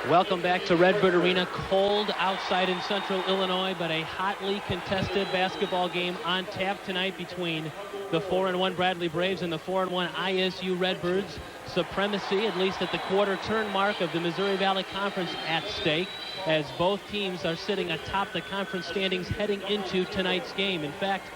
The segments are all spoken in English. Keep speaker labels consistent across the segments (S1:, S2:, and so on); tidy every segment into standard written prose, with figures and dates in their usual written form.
S1: Welcome back to Redbird Arena. Cold outside in central Illinois, but a hotly contested basketball game on tap tonight between the 4-1 Bradley Braves and the 4-1 ISU Redbirds. Supremacy, at least at the quarter turn mark of the Missouri Valley Conference, at stake, as both teams are sitting atop the conference standings heading into tonight's game. In fact,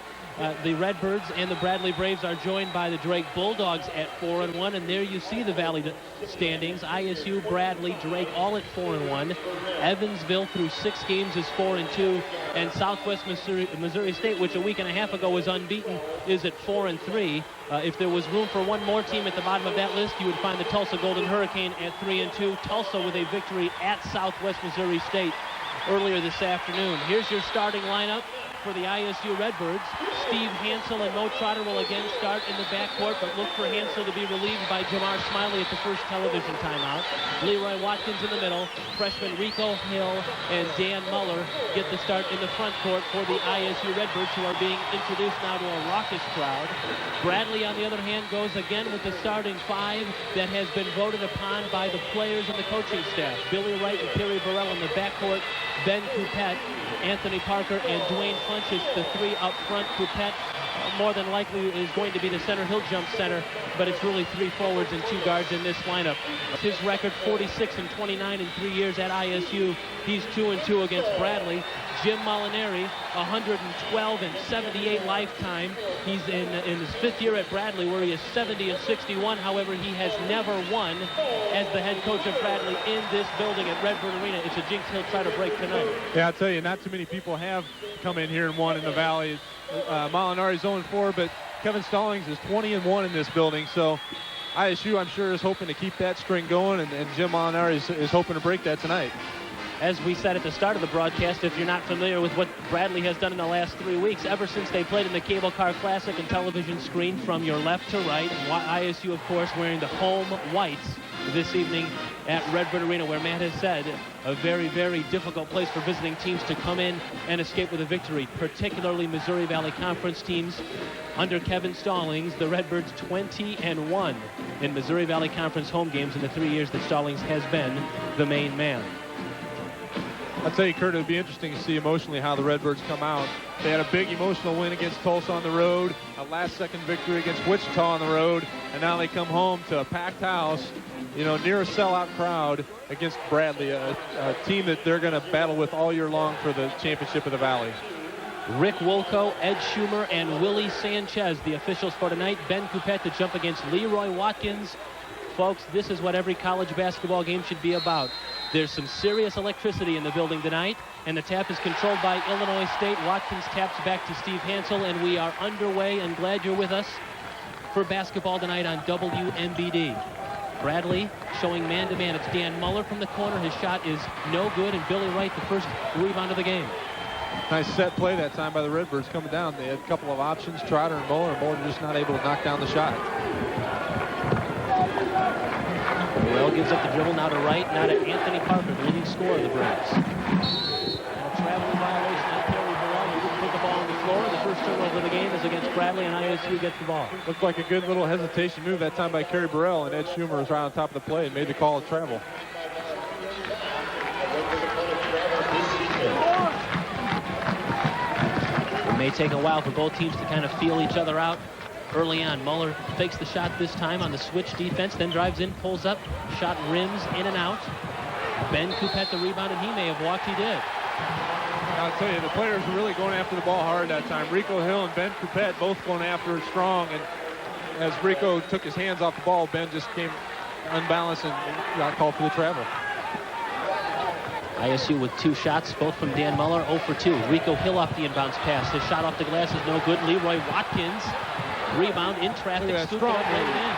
S1: the Redbirds and the Bradley Braves are joined by the Drake Bulldogs at 4-1, and there you see the Valley standings. ISU, Bradley, Drake all at 4-1. Evansville through 6 games is 4-2, and Southwest Missouri State, which a week and a half ago was unbeaten, is at 4-3. If there was room for one more team at the bottom of that list, you would find the Tulsa Golden Hurricane at 3-2. Tulsa with a victory at Southwest Missouri State earlier this afternoon. Here's your starting lineup for the ISU Redbirds. Steve Hansel and Mo Trotter will again start in the backcourt, but look for Hansel to be relieved by Jamar Smiley at the first television timeout. Leroy Watkins in the middle. Freshman Rico Hill and Dan Muller get the start in the front court for the ISU Redbirds, who are being introduced now to a raucous crowd. Bradley, on the other hand, goes again with the starting 5 that has been voted upon by the players and the coaching staff. Billy Wright and Kerry Burrell in the backcourt. Ben Coupette, Anthony Parker, and Dwayne Funches, the 3 up front. Coupette more than likely is going to be the center. He'll jump center, but it's really 3 forwards and 2 guards in this lineup. His record 46-29 in 3 years at ISU. He's 2-2 against Bradley. Jim Molinari, 112-78 lifetime. He's in his 5th year at Bradley, where he is 70-61. However, he has never won as the head coach of Bradley in this building at Redbird Arena. It's a jinx he'll try to break tonight.
S2: Yeah, I'll tell you, not too many people have come in here and won in the Valley. Molinari's 0-4, but Kevin Stallings is 20-1 in this building. So ISU, I'm sure, is hoping to keep that string going, and Jim Molinari is hoping to break that tonight.
S1: As we said at the start of the broadcast, if you're not familiar with what Bradley has done in the last 3 weeks, ever since they played in the Cable Car Classic and television screen from your left to right, ISU, of course, wearing the home whites this evening at Redbird Arena, where Matt has said a very, very difficult place for visiting teams to come in and escape with a victory, particularly Missouri Valley Conference teams. Under Kevin Stallings, the Redbirds 20-1 in Missouri Valley Conference home games in the 3 years that Stallings has been the main man.
S2: I'll tell you, Kurt, it would be interesting to see emotionally how the Redbirds come out. They had a big emotional win against Tulsa on the road, a last-second victory against Wichita on the road, and now they come home to a packed house, you know, near a sellout crowd against Bradley, a team that they're going to battle with all year long for the championship of the Valley.
S1: Rick Wolko, Ed Schumer, and Willie Sanchez, the officials for tonight. Ben Coupette to jump against Leroy Watkins. Folks, this is what every college basketball game should be about. There's some serious electricity in the building tonight, and the tap is controlled by Illinois State. Watkins taps back to Steve Hansel, and we are underway, and glad you're with us for basketball tonight on WMBD. Bradley showing man-to-man. It's Dan Muller from the corner. His shot is no good, and Billy Wright, the first rebound of the game.
S2: Nice set play that time by the Redbirds coming down. They had a couple of options, Trotter and Muller just not able to knock down the shot.
S1: Burrell gives up the dribble, now to Wright, now to Anthony Parker, the leading scorer of the Braves. A traveling violation on Kerry Burrell. He didn't put the ball on the floor. The first turnover of the game is against Bradley, and ISU gets the ball.
S2: Looked like a good little hesitation move that time by Kerry Burrell, and Ed Schumer was right on top of the play and made the call of travel.
S1: It may take a while for both teams to kind of feel each other out early on. Muller fakes the shot this time on the switch defense, then drives in, pulls up, shot rims in and out. Ben Coupette the rebound, and he may have walked. He did.
S2: I'll tell you, the players were really going after the ball hard that time. Rico Hill and Ben Coupette both going after it strong, and as Rico took his hands off the ball, Ben just came unbalanced and got called for the travel.
S1: ISU with 2 shots, both from Dan Muller, 0 for 2. Rico Hill off the inbounds pass. His shot off the glass is no good. Leroy Watkins, rebound in traffic, scoop it up, laid it in.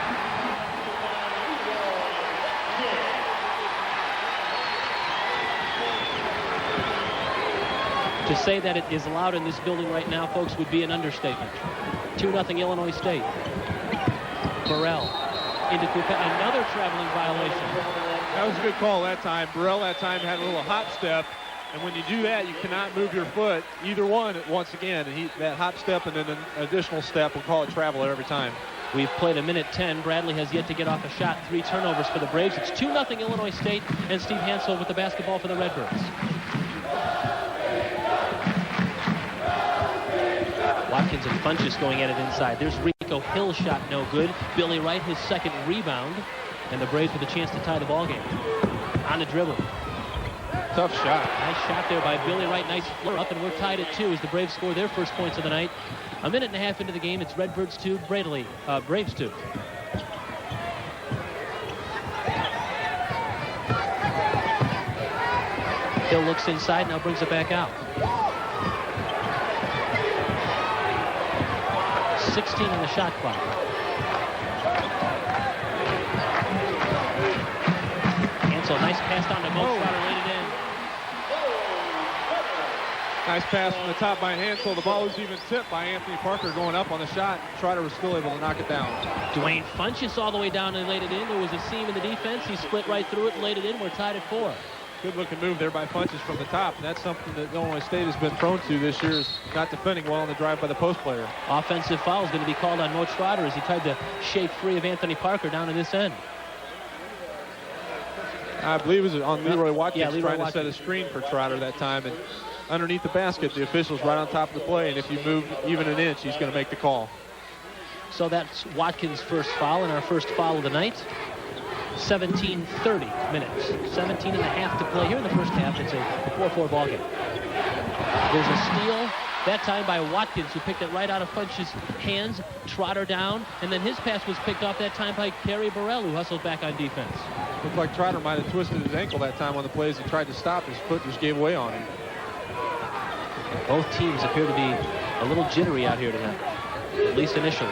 S1: To say that it is loud in this building right now, folks, would be an understatement. 2-0 Illinois State. Burrell into Coupette, another traveling violation.
S2: That was a good call that time. Burrell that time had a little hop step, and when you do that, you cannot move your foot, either one, once again. And that hop step and then an additional step, we'll call it travel every time.
S1: We've played a minute 10. Bradley has yet to get off a shot. 3 turnovers for the Braves. It's 2-0 Illinois State, and Steve Hansel with the basketball for the Redbirds. Watkins and Funchess going at it inside. There's Rico Hill's shot, no good. Billy Wright, his second rebound, and the Braves with a chance to tie the ball game. On the dribble.
S2: Tough shot.
S1: Nice shot there by Billy Wright. Nice flare up, and we're tied at 2 as the Braves score their first points of the night. A minute and a half into the game, it's Redbirds 2, Braves 2. Hill looks inside, now brings it back out. 16 on the shot clock. Hansel, nice pass down to Mo Trotter, laid it in.
S2: Nice pass from the top by Hansel. The ball was even tipped by Anthony Parker going up on the shot. Trotter was still able to knock it down.
S1: Dwayne Funchess all the way down and laid it in. There was a seam in the defense. He split right through it and laid it in. We're tied at 4.
S2: Good looking move there by Funchess from the top. And that's something that Illinois State has been prone to this year, is not defending well on the drive by the post player.
S1: Offensive foul is going to be called on Mo Trotter as he tried to shake free of Anthony Parker down in this end.
S2: I believe it was on Leroy Watkins,
S1: Leroy
S2: trying
S1: Watkins.
S2: to set a screen for Trotter that time. And underneath the basket, the official's right on top of the play. And if you move even an inch, he's going to make the call.
S1: So that's Watkins' first foul and our first foul of the night. 17:30 minutes. 17 and a half to play here in the first half. It's a 4-4 ball game. There's a steal, that time by Watkins, who picked it right out of Funch's hands. Trotter down, and then his pass was picked off that time by Kerry Burrell, who hustled back on defense.
S2: Looked like Trotter might have twisted his ankle that time on the plays. He tried to stop. His foot just gave way on him.
S1: Both teams appear to be a little jittery out here tonight, at least initially.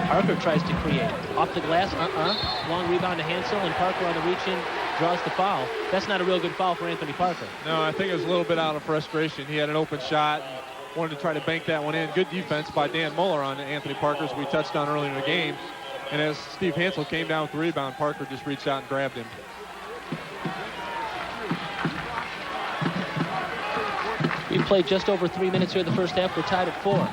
S1: Parker tries to create. Off the glass, long rebound to Hansel, and Parker on the reach-in draws the foul. That's not a real good foul for Anthony Parker.
S2: No, I think it was a little bit out of frustration. He had an open shot, wanted to try to bank that one in. Good defense by Dan Muller on Anthony Parker, as we touched on earlier in the game. And as Steve Hansel came down with the rebound, Parker just reached out and grabbed him.
S1: We played just over 3 minutes here in the first half. We're tied at 4.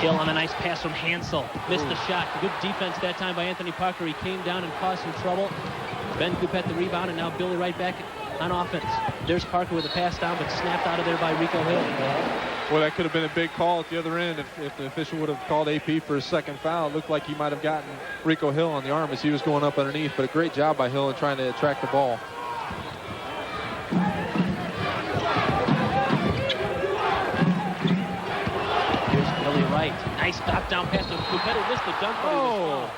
S1: Hill on a nice pass from Hansel. Missed the shot. Good defense that time by Anthony Parker. He came down and caused some trouble. Ben Coupette the rebound, and now Billy Wright back on offense. There's Parker with a pass down, but snapped out of there by Rico Hill.
S2: Well, that could have been a big call at the other end if the official would have called AP for his second foul. It looked like he might have gotten Rico Hill on the arm as he was going up underneath, but a great job by Hill in trying to attract the ball.
S1: Here's Billy Wright. Nice knockdown pass to Coupette, who missed the dunk, but he was fouled.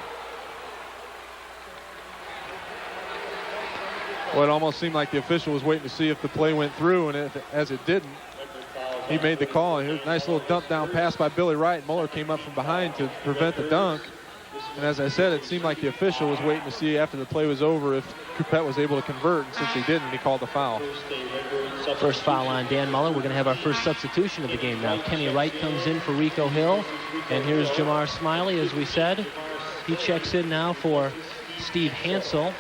S2: Well, it almost seemed like the official was waiting to see if the play went through, and as it didn't, he made the call. Here's a nice little dump down pass by Billy Wright. Muller came up from behind to prevent the dunk. And as I said, it seemed like the official was waiting to see after the play was over if Coupette was able to convert. And since he didn't, he called the foul.
S1: First foul on Dan Muller. We're going to have our first substitution of the game now. Kenny Wright comes in for Rico Hill. And here's Jamar Smiley, as we said. He checks in now for Steve Hansel.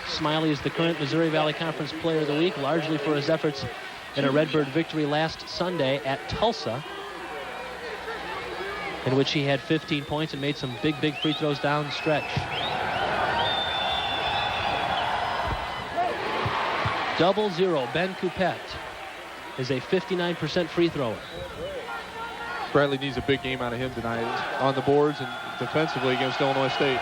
S1: Smiley is the current Missouri Valley Conference Player of the Week, largely for his efforts in a Redbird victory last Sunday at Tulsa, in which he had 15 points and made some big free throws down the stretch. Double zero. Ben Coupette is a 59% free thrower.
S2: Bradley needs a big game out of him tonight on the boards and defensively against Illinois State.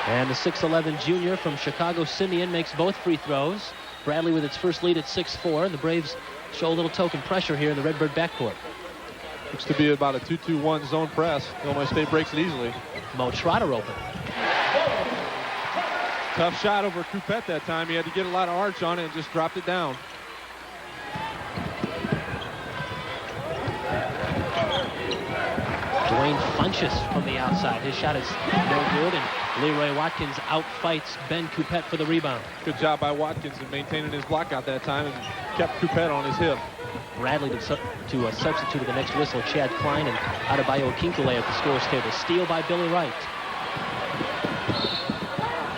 S1: And the 6'11 junior from Chicago Simeon makes both free throws. Bradley with its first lead at 6-4. And the Braves show a little token pressure here in the Redbird backcourt.
S2: Looks to be about a 2-2-1 zone press. Illinois State breaks it easily.
S1: Mo Trotter open.
S2: Tough shot over Coupette that time. He had to get a lot of arch on it and just dropped it down.
S1: Dwayne Funchess from the outside. His shot is no good, and Leroy Watkins outfights Ben Coupette for the rebound.
S2: Good job by Watkins in maintaining his block out that time and kept Coupette on his hip.
S1: Bradley to substitute at the next whistle. Chad Klein and Adebayo Kinkule at the scores table. Steal by Billy Wright.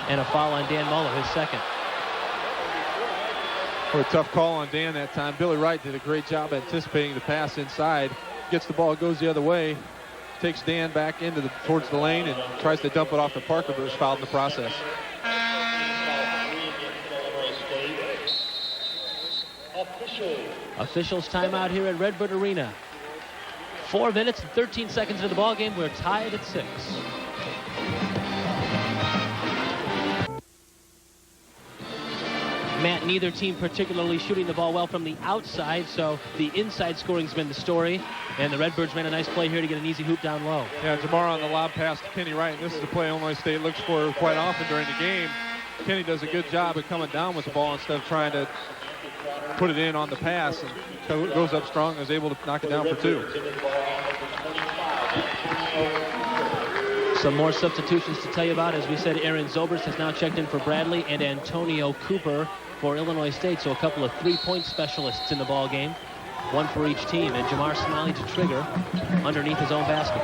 S1: And a foul on Dan Muller, his second.
S2: Well, a tough call on Dan that time. Billy Wright did a great job anticipating the pass inside. Gets the ball, goes the other way, takes Dan back towards the lane and tries to dump it off to Parker, but was fouled in the process.
S1: Officials timeout here at Redbird Arena. 4 minutes and 13 seconds into the ball game. We're tied at 6. Matt, neither team particularly shooting the ball well from the outside, so the inside scoring's been the story. And the Redbirds ran a nice play here to get an easy hoop down low.
S2: Yeah, Jamar on the lob pass to Kenny Wright. And this is a play Illinois State looks for quite often during the game. Kenny does a good job of coming down with the ball instead of trying to put it in on the pass, and goes up strong and is able to knock it down for 2.
S1: Some more substitutions to tell you about. As we said, Aaron Zobrist has now checked in for Bradley, and Antonio Cooper for Illinois State. So a couple of three-point specialists in the ball game, one for each team. And Jamar Smiley to trigger underneath his own basket.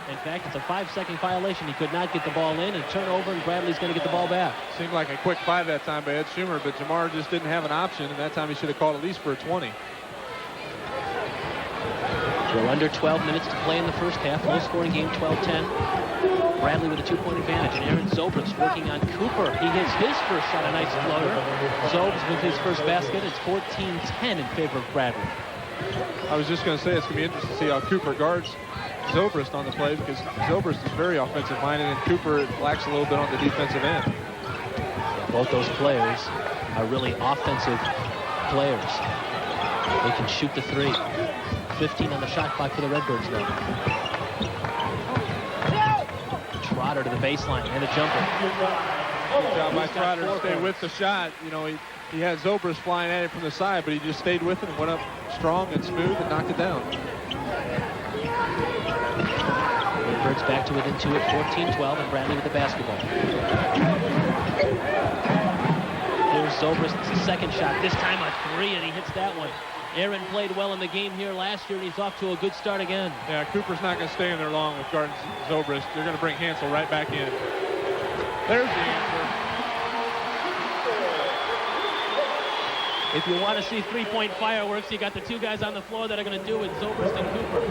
S1: In fact, it's a 5-second violation. He could not get the ball in, and turnover, and Bradley's going to get the ball back.
S2: Seemed like a quick 5 that time by Ed Schumer, but Jamar just didn't have an option, and that time he should have called at least for a 20.
S1: We're under 12 minutes to play in the first half. Low-scoring game, 12-10. Bradley with a 2-point advantage, and Aaron Zobrist working on Cooper. He hits his first shot, a nice floater. Zobes with his first basket. It's 14-10 in favor of Bradley.
S2: I was just going to say it's going to be interesting to see how Cooper guards Zobrist on the play, because Zobrist is very offensive-minded, and Cooper lacks a little bit on the defensive end.
S1: Both those players are really offensive players. They can shoot the three. 15 on the shot clock for the Redbirds now. Trotter to the baseline and a jumper.
S2: Good job by Trotter to stay with the shot. You know, he had Zobrist flying at it from the side, but he just stayed with it and went up strong and smooth and knocked it down.
S1: Redbirds back to within 2 at 14-12, and Bradley with the basketball. Here's Zobrist's second shot. This time a 3, and he hits that one. Aaron played well in the game here last year, and he's off to a good start again.
S2: Yeah, Cooper's not going to stay in there long with guarding Zobrist. They're going to bring Hansel right back in. There's the answer.
S1: If you want to see three-point fireworks, you got the two guys on the floor that are going to do it, Zobrist and Cooper.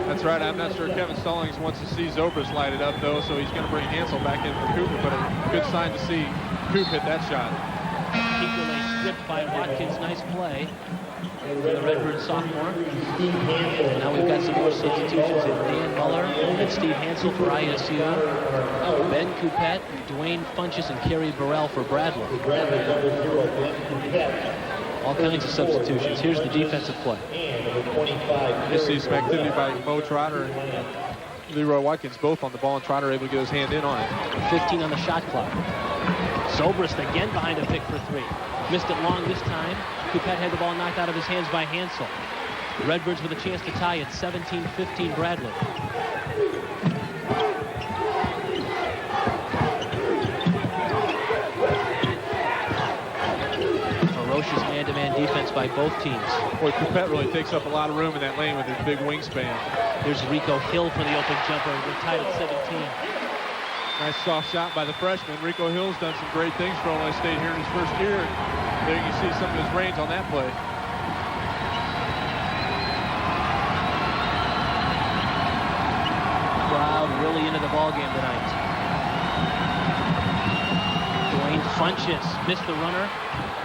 S2: That's right. I'm not sure Kevin Stallings wants to see Zobrist light it up, though, so he's going to bring Hansel back in for Cooper, but a good sign to see Coop hit that shot.
S1: Equally stripped by Watkins. Nice play for the Redbird sophomore. Now we've got some more substitutions in. Dan Muller and Steve Hansel for ISU. Ben Coupette, Dwayne Funches, and Kerry Burrell for Bradley. All kinds of substitutions. Here's the defensive play.
S2: You see some activity by Mo Trotter and Leroy Watkins both on the ball, and Trotter able to get his hand in on it.
S1: 15 on the shot clock. Zobrist again behind a pick for 3. Missed it long this time. Coupette had the ball knocked out of his hands by Hansel. Redbirds with a chance to tie at 17-15 Bradley. Ferocious man-to-man defense by both teams.
S2: Boy, Coupette really takes up a lot of room in that lane with his big wingspan.
S1: Here's Rico Hill for the open jumper. We're tied at 17.
S2: Nice soft shot by the freshman. Rico Hill's done some great things for Illinois State here in his first year. There you can see some of his range on that play.
S1: Crowd really into the ball game tonight. Dwayne Funches missed the runner.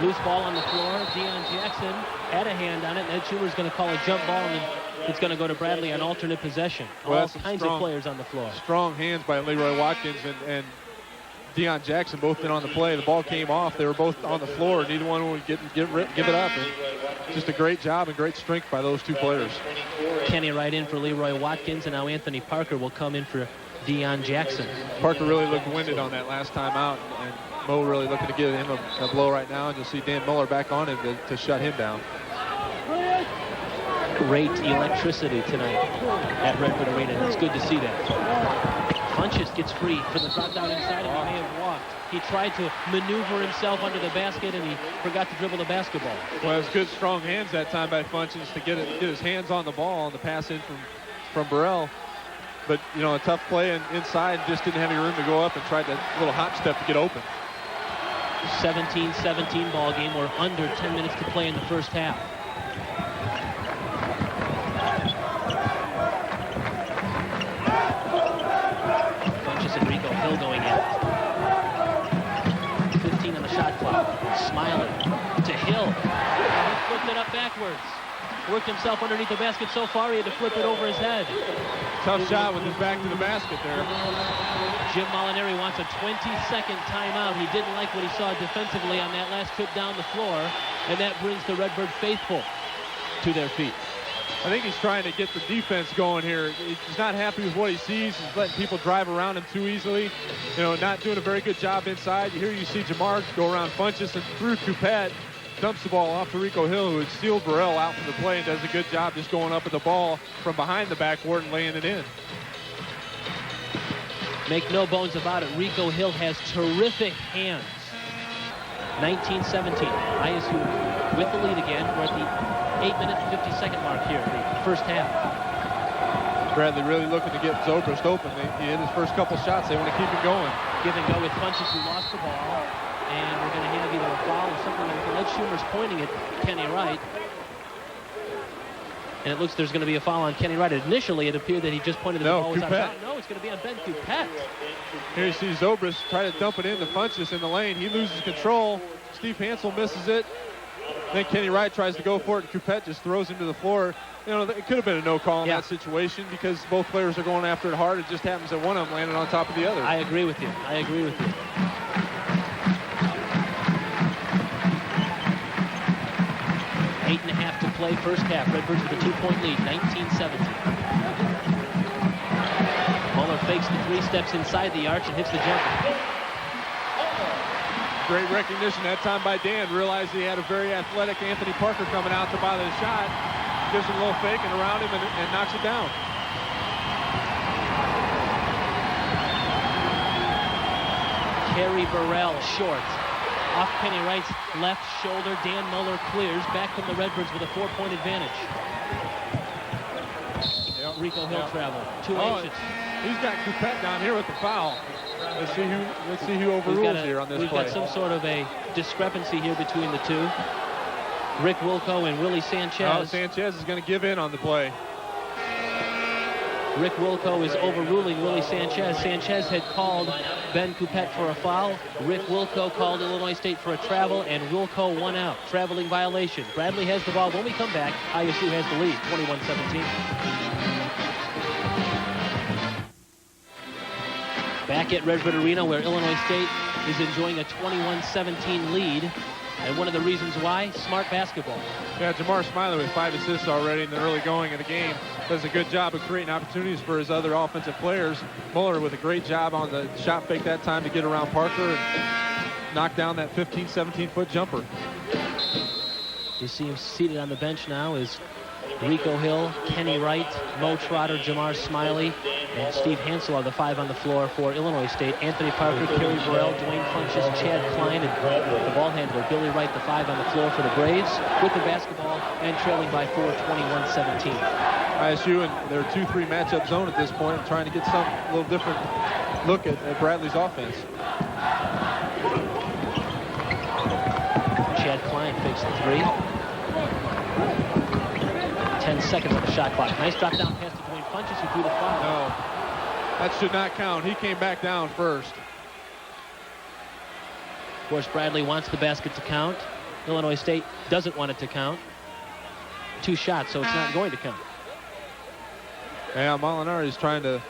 S1: Loose ball on the floor. Deion Jackson had a hand on it. Ed Schumer's going to call a jump ball, and it's going to go to Bradley on alternate possession.
S2: Well,
S1: all kinds of players on the floor.
S2: Strong hands by Leroy Watkins and Deion Jackson both been on the play. The ball came off. They were both on the floor. Neither one would give it up. And just a great job and great strength by those two players.
S1: Kenny right in for Leroy Watkins, and now Anthony Parker will come in for Deion Jackson.
S2: Parker really looked winded on that last time out, and Mo really looking to give him a blow right now, and you'll see Dan Muller back on him to shut him down.
S1: Great electricity tonight at Redbird Arena, and it's good to see that. Funches gets free for the drop down inside, and he may have walked. He tried to maneuver himself under the basket, and he forgot to dribble the basketball.
S2: Well, it was good, strong hands that time by Funches to get his hands on the ball and the pass in from Burrell. But, you know, a tough play inside, just didn't have any room to go up and tried that little hop step to get open.
S1: 17-17 ball game. We're under 10 minutes to play in the first half. Funches and Rico Hill going in. 15 on the shot clock. Smiley to Hill. He flipped it up backwards. Worked himself underneath the basket so far he had to flip it over his head.
S2: Tough shot with his back to the basket there.
S1: Jim Molinari wants a 20-second timeout. He didn't like what he saw defensively on that last trip down the floor, and that brings the Redbird faithful to their feet.
S2: I think he's trying to get the defense going here. He's not happy with what he sees. He's letting people drive around him too easily. You know, not doing a very good job inside. Here you see Jamar go around Funches and through Coupette. Dumps the ball off to Rico Hill, who had sealed Burrell out from the play and does a good job just going up at the ball from behind the backboard and laying it in.
S1: Make no bones about it, Rico Hill has terrific hands. 19-17, ISU with the lead again. We're at the 8-minute and 50-second mark here, the first half.
S2: Bradley really looking to get Zobrist open. He hit his first couple shots. They want to keep it going.
S1: Give and go with Funches, who lost the ball. And we're going to have either a foul or something like that. Ed Schumer's pointing at Kenny Wright. And it looks there's going to be a foul on Kenny Wright. Initially, it appeared that he just pointed at the ball was out of bounds. No, it's going to be on Ben Coupette.
S2: Here you see Zobrist try to dump it into Funches in the lane. He loses control. Steve Hansel misses it. Then Kenny Wright tries to go for it, and Coupette just throws him to the floor. You know, it could have been a no call in that situation because both players are going after it hard. It just happens that one of them landed on top of the other.
S1: I agree with you. 8.5 to play, first half. Redbirds with a 2-point lead, 19-17. Muller fakes the three, steps inside the arch and hits the jumper.
S2: Great recognition that time by Dan. Realized he had a very athletic Anthony Parker coming out to buy the shot. Gives him a little fake and around him and knocks it down.
S1: Kerry Burrell short. Off Kenny Wright's left shoulder, Dan Muller clears. Back from the Redbirds with a 4-point advantage. Rico Hill travel. Two inches.
S2: He's got Coupette down here with the foul. Let's see who overrules here on this play.
S1: We've got some sort of a discrepancy here between the two. Rick Wilco and Willie Sanchez.
S2: Oh, Sanchez is going to give in on the play.
S1: Rick Wilco is overruling Willie Sanchez. Sanchez had called Ben Coupette for a foul. Rick Wilco called Illinois State for a travel, and Wilco won out. Traveling violation. Bradley has the ball. When we come back, ISU has the lead, 21-17. Back at Redbird Arena, where Illinois State is enjoying a 21-17 lead. And one of the reasons why, smart basketball.
S2: Yeah, Jamar Smiley with 5 assists already in the early going of the game. Does a good job of creating opportunities for his other offensive players. Muller with a great job on the shot fake that time to get around Parker and knock down that 15, 17-foot jumper.
S1: You see him seated on the bench now is Rico Hill, Kenny Wright, Mo Trotter, Jamar Smiley, and Steve Hansel are the 5 on the floor for Illinois State. Anthony Parker, Kerry Burrell, Dwayne Funches, Chad Klein, and the ball handler, Billy Wright, the 5 on the floor for the Braves with the basketball and trailing by 4, 21-17.
S2: ISU in their 2-3 matchup zone at this point. I'm trying to get some little different look at Bradley's offense.
S1: Chad Klein fakes the 3. 10 seconds on the shot clock. Nice drop down pass to Dwayne Funches, who threw the foul.
S2: No, that should not count. He came back down first.
S1: Of course, Bradley wants the basket to count. Illinois State doesn't want it to count. 2 shots, so it's not going to count.
S2: Yeah, Molinari is trying to...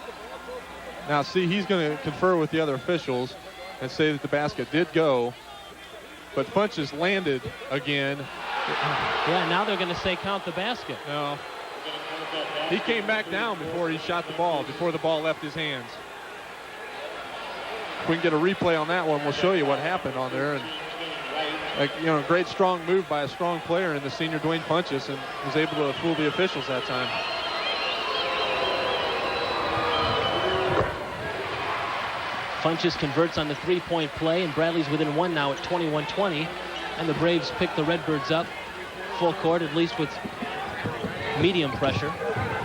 S2: Now, see, he's going to confer with the other officials and say that the basket did go, but Funches landed again.
S1: Yeah, now they're going to say count the basket.
S2: No. He came back down before he shot the ball, before the ball left his hands. If we can get a replay on that one, we'll show you what happened on there. And, a great strong move by a strong player in the senior Dwayne Funches, and was able to fool the officials that time.
S1: Funches converts on the 3-point play, and Bradley's within 1 now at 21-20. And the Braves pick the Redbirds up full court, at least with medium pressure.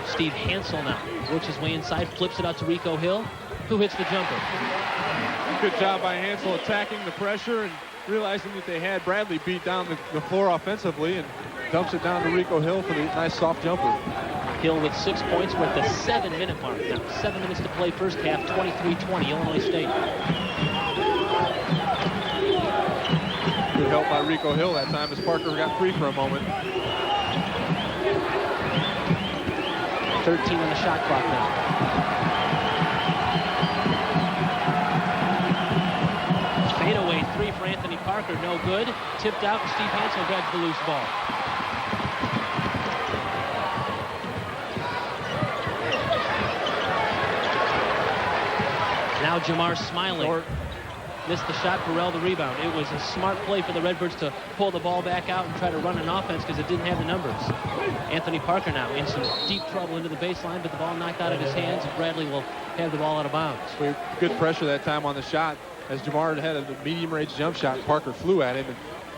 S1: Steve Hansel now works his way inside, flips it out to Rico Hill, who hits the jumper.
S2: Good job by Hansel attacking the pressure and realizing that they had Bradley beat down the floor offensively, and dumps it down to Rico Hill for the nice soft jumper.
S1: Hill with 6 points. We're at the 7-minute mark now. 7 minutes to play first half, 23-20, Illinois State.
S2: Good help by Rico Hill that time as Parker got free for a moment.
S1: 13 on the shot clock now. Fadeaway three for Anthony Parker, no good. Tipped out, and Steve Hansel grabs the loose ball. Now Jamar Smiley missed the shot. Burrell the rebound. It was a smart play for the Redbirds to pull the ball back out and try to run an offense because it didn't have the numbers. Anthony Parker now in some deep trouble into the baseline, but the ball knocked out of his hands, and Bradley will have the ball out of bounds.
S2: Good pressure that time on the shot. As Jamar had a medium-range jump shot, Parker flew at him and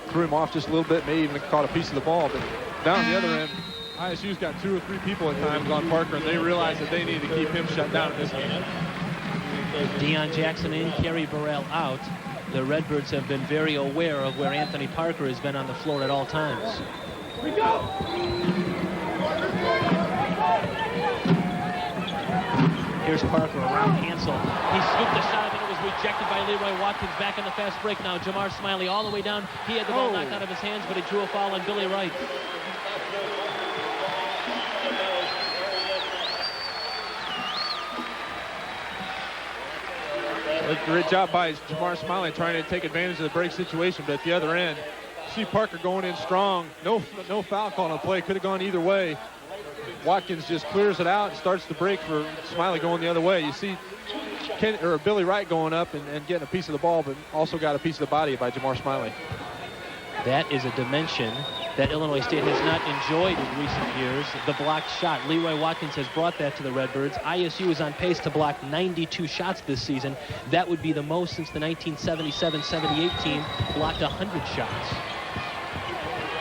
S2: threw him off just a little bit, may even caught a piece of the ball. But down the other end, ISU's got 2 or 3 people at times on Parker, and they realize that they need to keep him shut down in this game.
S1: Deion Jackson in, Kerry Burrell out. The Redbirds have been very aware of where Anthony Parker has been on the floor at all times.
S3: We go!
S1: Here's Parker around Hansel. He scooped the shot, and it was rejected by Leroy Watkins. Back in the fast break now. Jamar Smiley all the way down. He had the ball knocked out of his hands, but he drew a foul on Billy Wright.
S2: A great job by Jamar Smiley trying to take advantage of the break situation, but at the other end, see Parker going in strong. No foul call on the play. Could have gone either way. Watkins just clears it out and starts the break for Smiley going the other way. You see Billy Wright going up and getting a piece of the ball, but also got a piece of the body by Jamar Smiley.
S1: That is a dimension that Illinois State has not enjoyed in recent years. The blocked shot. Leroy Watkins has brought that to the Redbirds. ISU is on pace to block 92 shots this season. That would be the most since the 1977-78 team blocked 100 shots.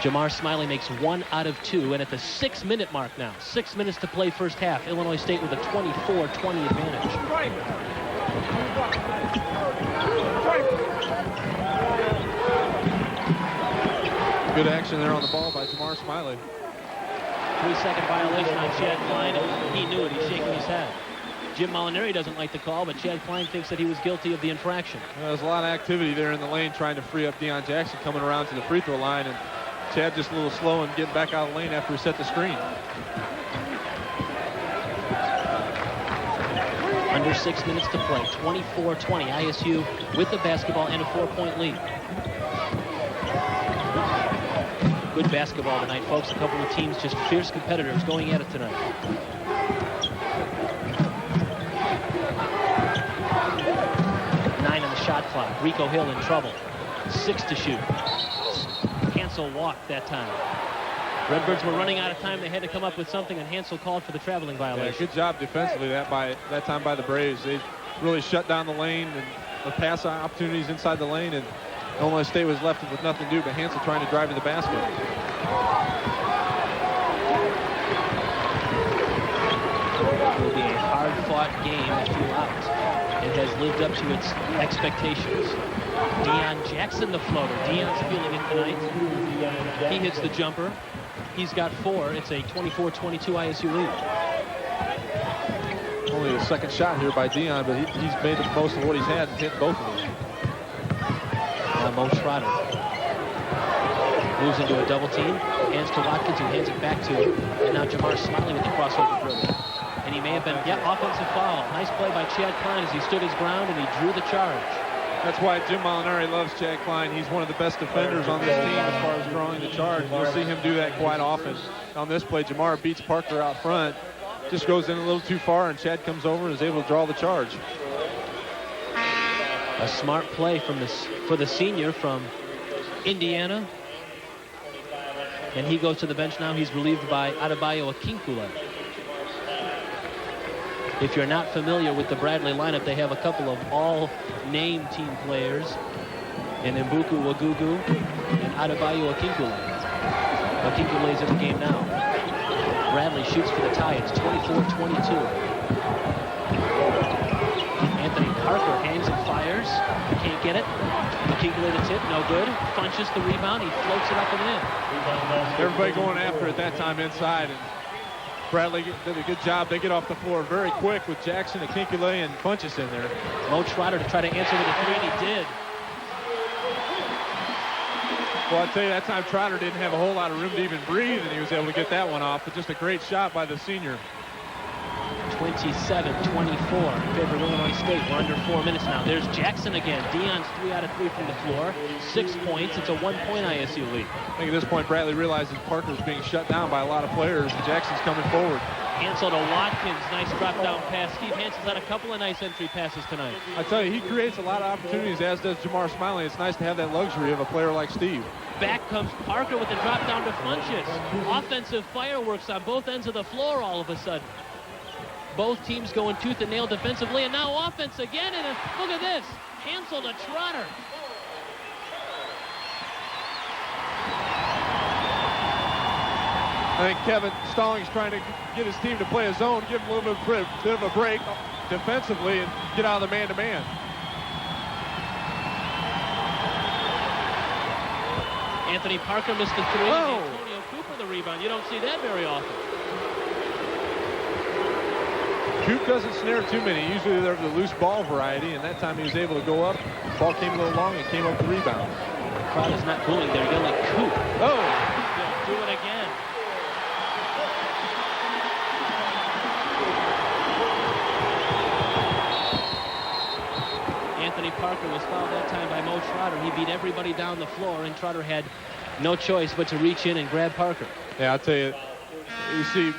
S1: Jamar Smiley makes 1 out of 2, and at the 6-minute mark now, 6 minutes to play first half, Illinois State with a 24-20 advantage.
S2: Good action there on the ball by Jamar Smiley.
S1: 3-second violation on Chad Klein, and he knew it. He's shaking his head. Jim Molinari doesn't like the call, but Chad Klein thinks that he was guilty of the infraction.
S2: Well, there's a lot of activity there in the lane trying to free up Deion Jackson coming around to the free throw line, and Chad just a little slow and getting back out of the lane after he set the screen.
S1: Under 6 minutes to play, 24-20. ISU with the basketball and a 4-point lead. Good basketball tonight, folks. A couple of teams, just fierce competitors going at it tonight. Nine on the shot clock. Rico Hill in trouble. 6 to shoot. Hansel walked that time. Redbirds were running out of time. They had to come up with something, and Hansel called for the traveling violation.
S2: Yeah, good job defensively that time by the Braves. They really shut down the lane and the pass opportunities inside the lane, and Illinois State was left with nothing to do but Hansel trying to drive to the basket.
S1: It will be a hard-fought game throughout. It has lived up to its expectations. Deion Jackson, the floater. Deion's feeling it tonight. He hits the jumper. He's got 4. It's a 24-22 ISU lead.
S2: Only the second shot here by Deion, but he's made the most of what he's had and hit both of them.
S1: Now Mo Schroeder moves into a double team, hands to Watkins, who hands it back to him, and now Jamar Smiley with the crossover dribble. And he may have been, offensive foul. Nice play by Chad Klein as he stood his ground and he drew the charge.
S2: That's why Jim Molinari loves Chad Klein. He's one of the best defenders on this team as far as drawing the charge. You'll see him do that quite often. On this play, Jamar beats Parker out front, just goes in a little too far, and Chad comes over and is able to draw the charge.
S1: A smart play for the senior from Indiana. And he goes to the bench now. He's relieved by Adebayo Akinkule. If you're not familiar with the Bradley lineup, they have a couple of all-name team players in Mbuku Wagugu and Adebayo Akinkule. Akinkule's in the game now. Bradley shoots for the tie. It's 24-22. Anthony Parker hangs and fires. Can't get it. Kinkley the tip, no good. Funches the rebound, he floats it up and in.
S2: Everybody going after it that time inside, and Bradley did a good job. They get off the floor very quick with Jackson and Kinkley and Funches in there.
S1: Mo Trotter to try to answer with a three, and he did.
S2: Well, I'll tell you, that time Trotter didn't have a whole lot of room to even breathe, and he was able to get that one off, but just a great shot by the senior.
S1: 27-24 in favor of Illinois State. We're under 4 minutes now. There's Jackson again. Dion's 3 out of 3 from the floor. 6 points. It's a 1-point ISU lead.
S2: I think at this point, Bradley realizes Parker's being shut down by a lot of players, and Jackson's coming forward.
S1: Hansel to Watkins. Nice drop-down pass. Steve Hansel's had a couple of nice entry passes tonight.
S2: I tell you, he creates a lot of opportunities, as does Jamar Smiley. It's nice to have that luxury of a player like Steve.
S1: Back comes Parker with the drop-down to Funches. Offensive fireworks on both ends of the floor all of a sudden. Both teams going tooth and nail defensively, and now offense again, and look at this. Hansel to Trotter.
S2: I think Kevin Stallings trying to get his team to play a zone, give him a little bit of a break defensively, and get out of the man-to-man.
S1: Anthony Parker missed the three. Oh. Antonio Cooper the rebound. You don't see that very often.
S2: Coop doesn't snare too many. Usually they're the loose ball variety, and that time he was able to go up. Ball came a little long and came up the rebound.
S1: The crowd is not booing. They're yelling Coop.
S2: Oh!
S1: They'll do it again. Anthony Parker was fouled that time by Mo Trotter. He beat everybody down the floor, and Trotter had no choice but to reach in and grab Parker.
S2: Yeah, I'll tell you, you see...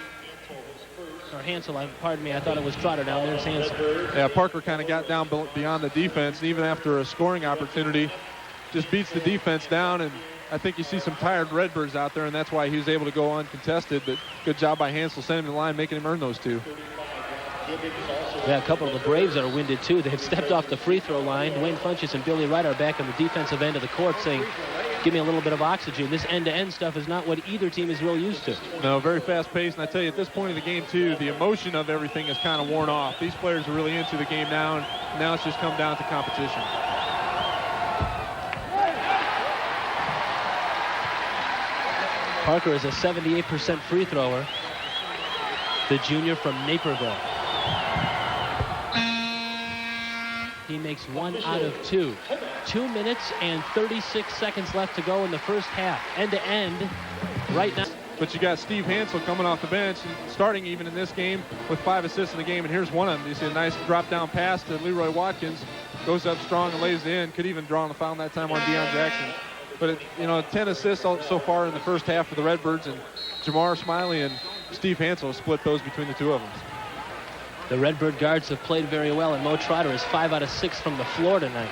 S1: Or Hansel, pardon me, I thought it was Trotter down there. It's Hansel.
S2: Yeah, Parker kind of got down beyond the defense, and even after a scoring opportunity, just beats the defense down, and I think you see some tired Redbirds out there, and that's why he was able to go uncontested, but good job by Hansel sending him to the line, making him earn those two.
S1: Yeah, a couple of the Braves are winded, too. They've stepped off the free throw line. Dwayne Funches and Billy Wright are back on the defensive end of the court saying, give me a little bit of oxygen. This end-to-end stuff is not what either team is real used to.
S2: No, very fast-paced, and I tell you, at this point of the game, too, the emotion of everything is kind of worn off. These players are really into the game now, and now it's just come down to competition.
S1: Parker is a 78% free thrower, the junior from Naperville. He makes 1 out of 2. 2 minutes and 36 seconds left to go in the first half. End-to-end right now.
S2: But you got Steve Hansel coming off the bench and starting even in this game with 5 assists in the game. And here's one of them. You see a nice drop-down pass to Leroy Watkins. Goes up strong and lays it in. Could even draw on the foul that time on Deion Jackson. But, 10 assists so far in the first half for the Redbirds. And Jamar Smiley and Steve Hansel split those between the two of them.
S1: The Redbird guards have played very well, and Mo Trotter is 5 out of 6 from the floor tonight.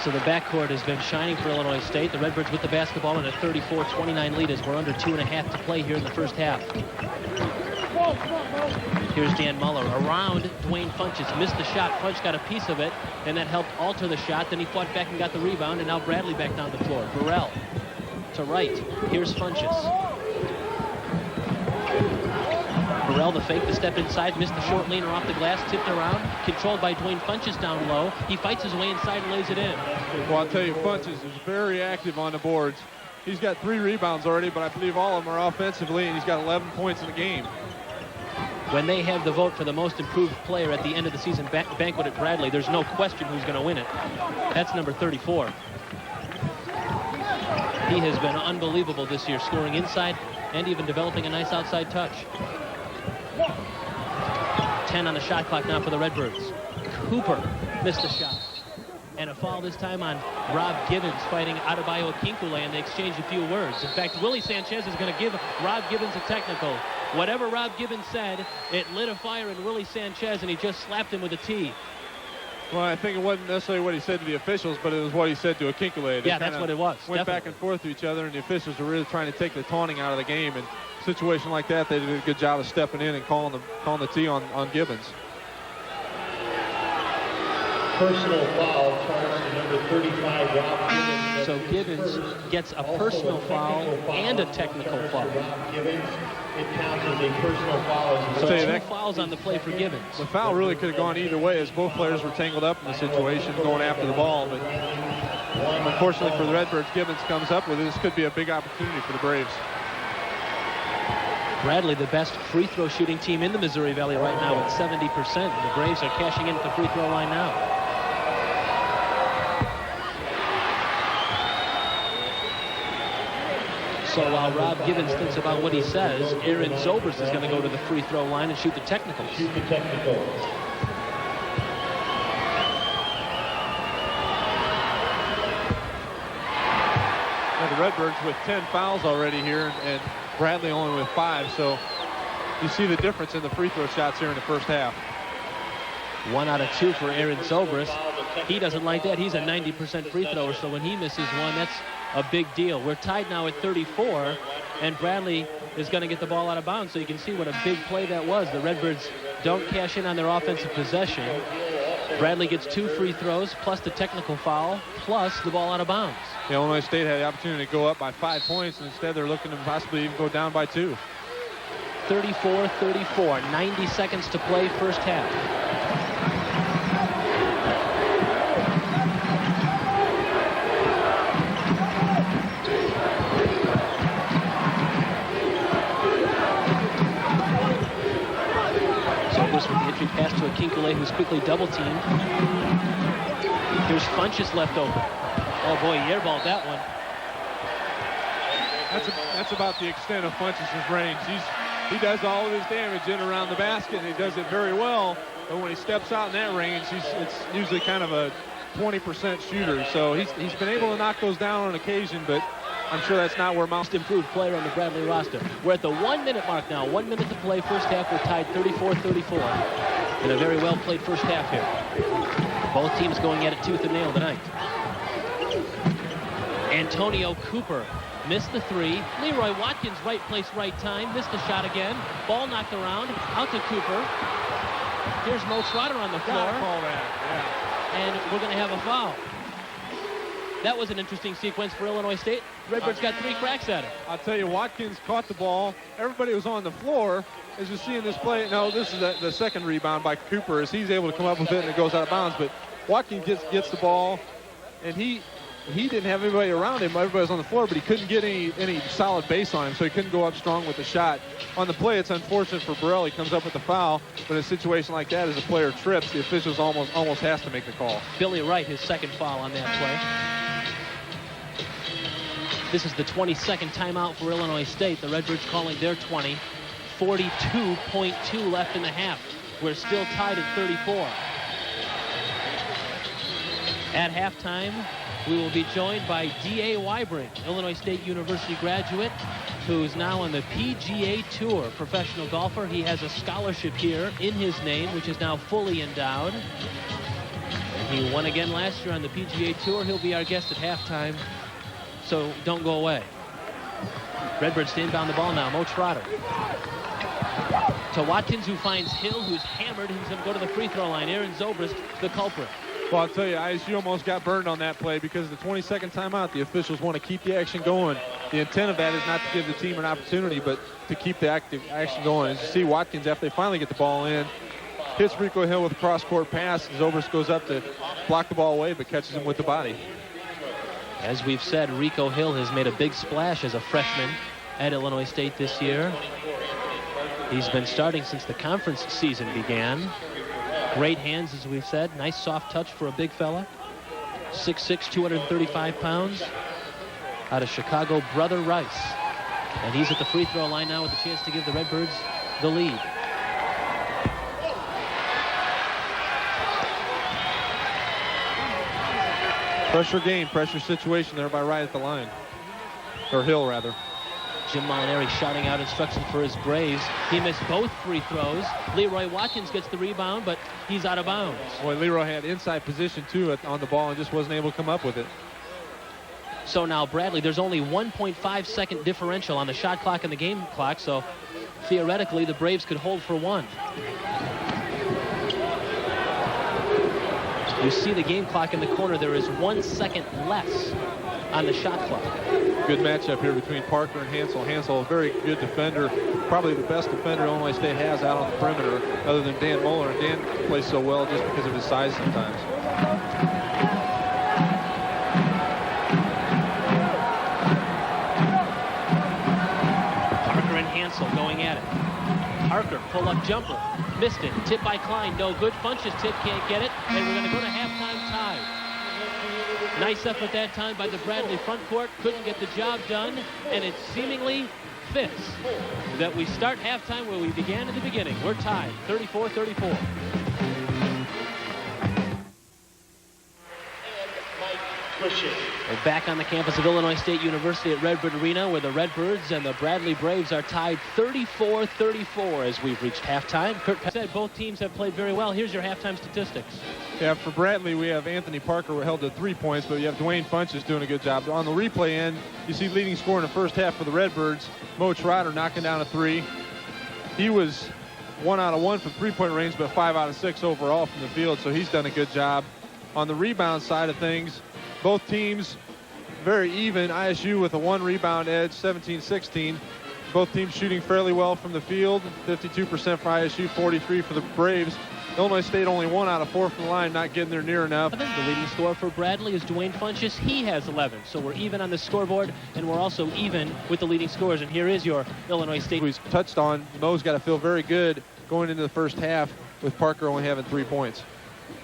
S1: So the backcourt has been shining for Illinois State. The Redbirds with the basketball in a 34-29 lead as we're under 2.5 to play here in the first half. Here's Dan Muller around Dwayne Funches. Missed the shot. Funch got a piece of it, and that helped alter the shot. Then he fought back and got the rebound, and now Bradley back down the floor. Burrell to right. Here's Funches. Burrell, the fake, the step inside, missed the short leaner off the glass, tipped around, controlled by Dwayne Funches down low. He fights his way inside and lays it in.
S2: Well, I'll tell you, Funches is very active on the boards. He's got 3 rebounds already, but I believe all of them are offensively, and he's got 11 points in the game.
S1: When they have the vote for the most improved player at the end of the season banquet at Bradley, there's no question who's going to win it. That's number 34. He has been unbelievable this year, scoring inside and even developing a nice outside touch. 10 on the shot clock now for the Redbirds. Cooper missed the shot. And a foul this time on Rob Gibbons fighting Adebayo Akinkunle, and they exchanged a few words. In fact, Willie Sanchez is going to give Rob Gibbons a technical. Whatever Rob Gibbons said, it lit a fire in Willie Sanchez, and he just slapped him with a tee.
S2: Well, I think it wasn't necessarily what he said to the officials, but it was what he said to Akinkunle.
S1: Yeah, that's what it was.
S2: Went
S1: definitely
S2: back and forth to each other, and the officials were really trying to take the taunting out of the game. And a situation like that, they did a good job of stepping in and calling the tee on Gibbons.
S3: personal foul charged to number 35, Rob Gibbons.
S1: So Gibbons gets a personal foul and a technical foul.
S3: Rob Gibbons, it counts as a personal foul.
S1: So two fouls on the play for Gibbons.
S2: The foul really could have gone either way as both players were tangled up in the situation going after the ball. But unfortunately for the Redbirds, Gibbons comes up with it. This could be a big opportunity for the Braves.
S1: Bradley, the best free throw shooting team in the Missouri Valley right now at 70%. The Braves are cashing in at the free throw line now. So while Rob Gibbons thinks about what he says, Aaron Zobers is going to go to the free throw line and shoot the technicals.
S3: Shoot the technical.
S2: The Redbirds with 10 fouls already here, and Bradley only with 5. So you see the difference in the free throw shots here in the first half.
S1: 1 out of 2 for Aaron Zobers. He doesn't like that. He's a 90% free thrower, so when he misses one, that's a big deal. We're tied now at 34, and Bradley is going to get the ball out of bounds, so you can see what a big play that was. The Redbirds don't cash in on their offensive possession. Bradley gets 2 free throws, plus the technical foul, plus the ball out of bounds.
S2: Illinois State had the opportunity to go up by 5 points, and instead they're looking to possibly even go down by 2.
S1: 34-34, 90 seconds to play first half. With the entry pass to Akinkele, who's quickly double-teamed. Here's Funchess left open. Oh, boy, he airballed that one.
S2: That's about the extent of Funchess' range. He does all of his damage in around the basket, and he does it very well. But when he steps out in that range, it's usually kind of a 20% shooter. So he's been able to knock those down on occasion, but I'm sure that's not where most
S1: improved player on the Bradley roster. We're at the 1 minute mark now. 1 minute to play first half. We're tied 34-34 in a very well played first half here. Both teams going at it tooth and nail tonight. Antonio Cooper missed the 3. Leroy Watkins, right place, right time. Missed the shot again. Ball knocked around. Out to Cooper. Here's Mo Trotter on the floor. And we're going to have a foul. That was an interesting sequence for Illinois State. Redbirds got 3 cracks at it.
S2: I'll tell you, Watkins caught the ball. Everybody was on the floor. As you see in this play, no, this is the second rebound by Cooper as he's able to come up with it and it goes out of bounds. But Watkins gets the ball, and he didn't have anybody around him. Everybody was on the floor, but he couldn't get any solid base on him, so he couldn't go up strong with the shot. On the play, it's unfortunate for Burrell. He comes up with the foul, but in a situation like that, as a player trips, the officials almost has to make the call.
S1: Billy Wright, his second foul on that play. This is the 22nd timeout for Illinois State. The Redbirds calling their 20. 42.2 left in the half. We're still tied at 34. At halftime, we will be joined by D.A. Wybrink, Illinois State University graduate, who's now on the PGA Tour, professional golfer. He has a scholarship here in his name, which is now fully endowed. He won again last year on the PGA Tour. He'll be our guest at halftime, so don't go away. Redbirds to inbound the ball now. Mo Trotter. To Watkins, who finds Hill, who's hammered. He's going to go to the free throw line. Aaron Zobrist, the culprit.
S2: Well, I'll tell you, ISU almost got burned on that play because of the 22nd timeout. The officials want to keep the action going. The intent of that is not to give the team an opportunity, but to keep the action going. As you see, Watkins, after they finally get the ball in, hits Rico Hill with a cross-court pass. Zobrist goes up to block the ball away, but catches him with the body.
S1: As we've said, Rico Hill has made a big splash as a freshman at Illinois State this year. He's been starting since the conference season began. Great hands, as we've said. Nice soft touch for a big fella. 6'6", 235 pounds. Out of Chicago, Brother Rice. And he's at the free throw line now with a chance to give the Redbirds the lead.
S2: Pressure game, pressure situation there by Wright at the line. Or Hill, rather.
S1: Jim Molinari shouting out instructions for his Braves. He missed both free throws. Leroy Watkins gets the rebound, but he's out of bounds.
S2: Boy, Leroy had inside position, too, on the ball and just wasn't able to come up with it.
S1: So now Bradley, there's only 1.5 second differential on the shot clock and the game clock, so theoretically the Braves could hold for one. You see the game clock in the corner. There is 1 second less on the shot clock.
S2: Good matchup here between Parker and Hansel. Hansel, a very good defender, probably the best defender Illinois State has out on the perimeter, other than Dan Moeller. And Dan plays so well just because of his size sometimes.
S1: Parker and Hansel going at it. Parker, pull-up jumper. Missed it. Tip by Klein. No good. Funches tip. Can't get it. And we're going to go to halftime tied. Nice effort that time by the Bradley front court. Couldn't get the job done. And it seemingly fits that we start halftime where we began at the beginning. We're tied. 34-34. We're back on the campus of Illinois State University at Redbird Arena, where the Redbirds and the Bradley Braves are tied 34-34 as we've reached halftime. Kurt said both teams have played very well. Here's your halftime statistics.
S2: Yeah, for Bradley, we have Anthony Parker held to 3 points, but you have Dwayne Funches doing a good job. On the replay end, you see leading scorer in the first half for the Redbirds, Mo Trotter knocking down a 3. He was 1 out of 1 from three-point range, but 5 out of 6 overall from the field, so he's done a good job. On the rebound side of things, both teams very even. ISU with a 1 rebound edge, 17-16. Both teams shooting fairly well from the field, 52% for ISU, 43% for the Braves. Illinois State only 1 out of 4 from the line, not getting there near enough.
S1: The leading scorer for Bradley is Dwayne Funches. He has 11. So we're even on the scoreboard, and we're also even with the leading scorers. And here is your Illinois State.
S2: He's touched on, Mo's got to feel very good going into the first half with Parker only having 3 points.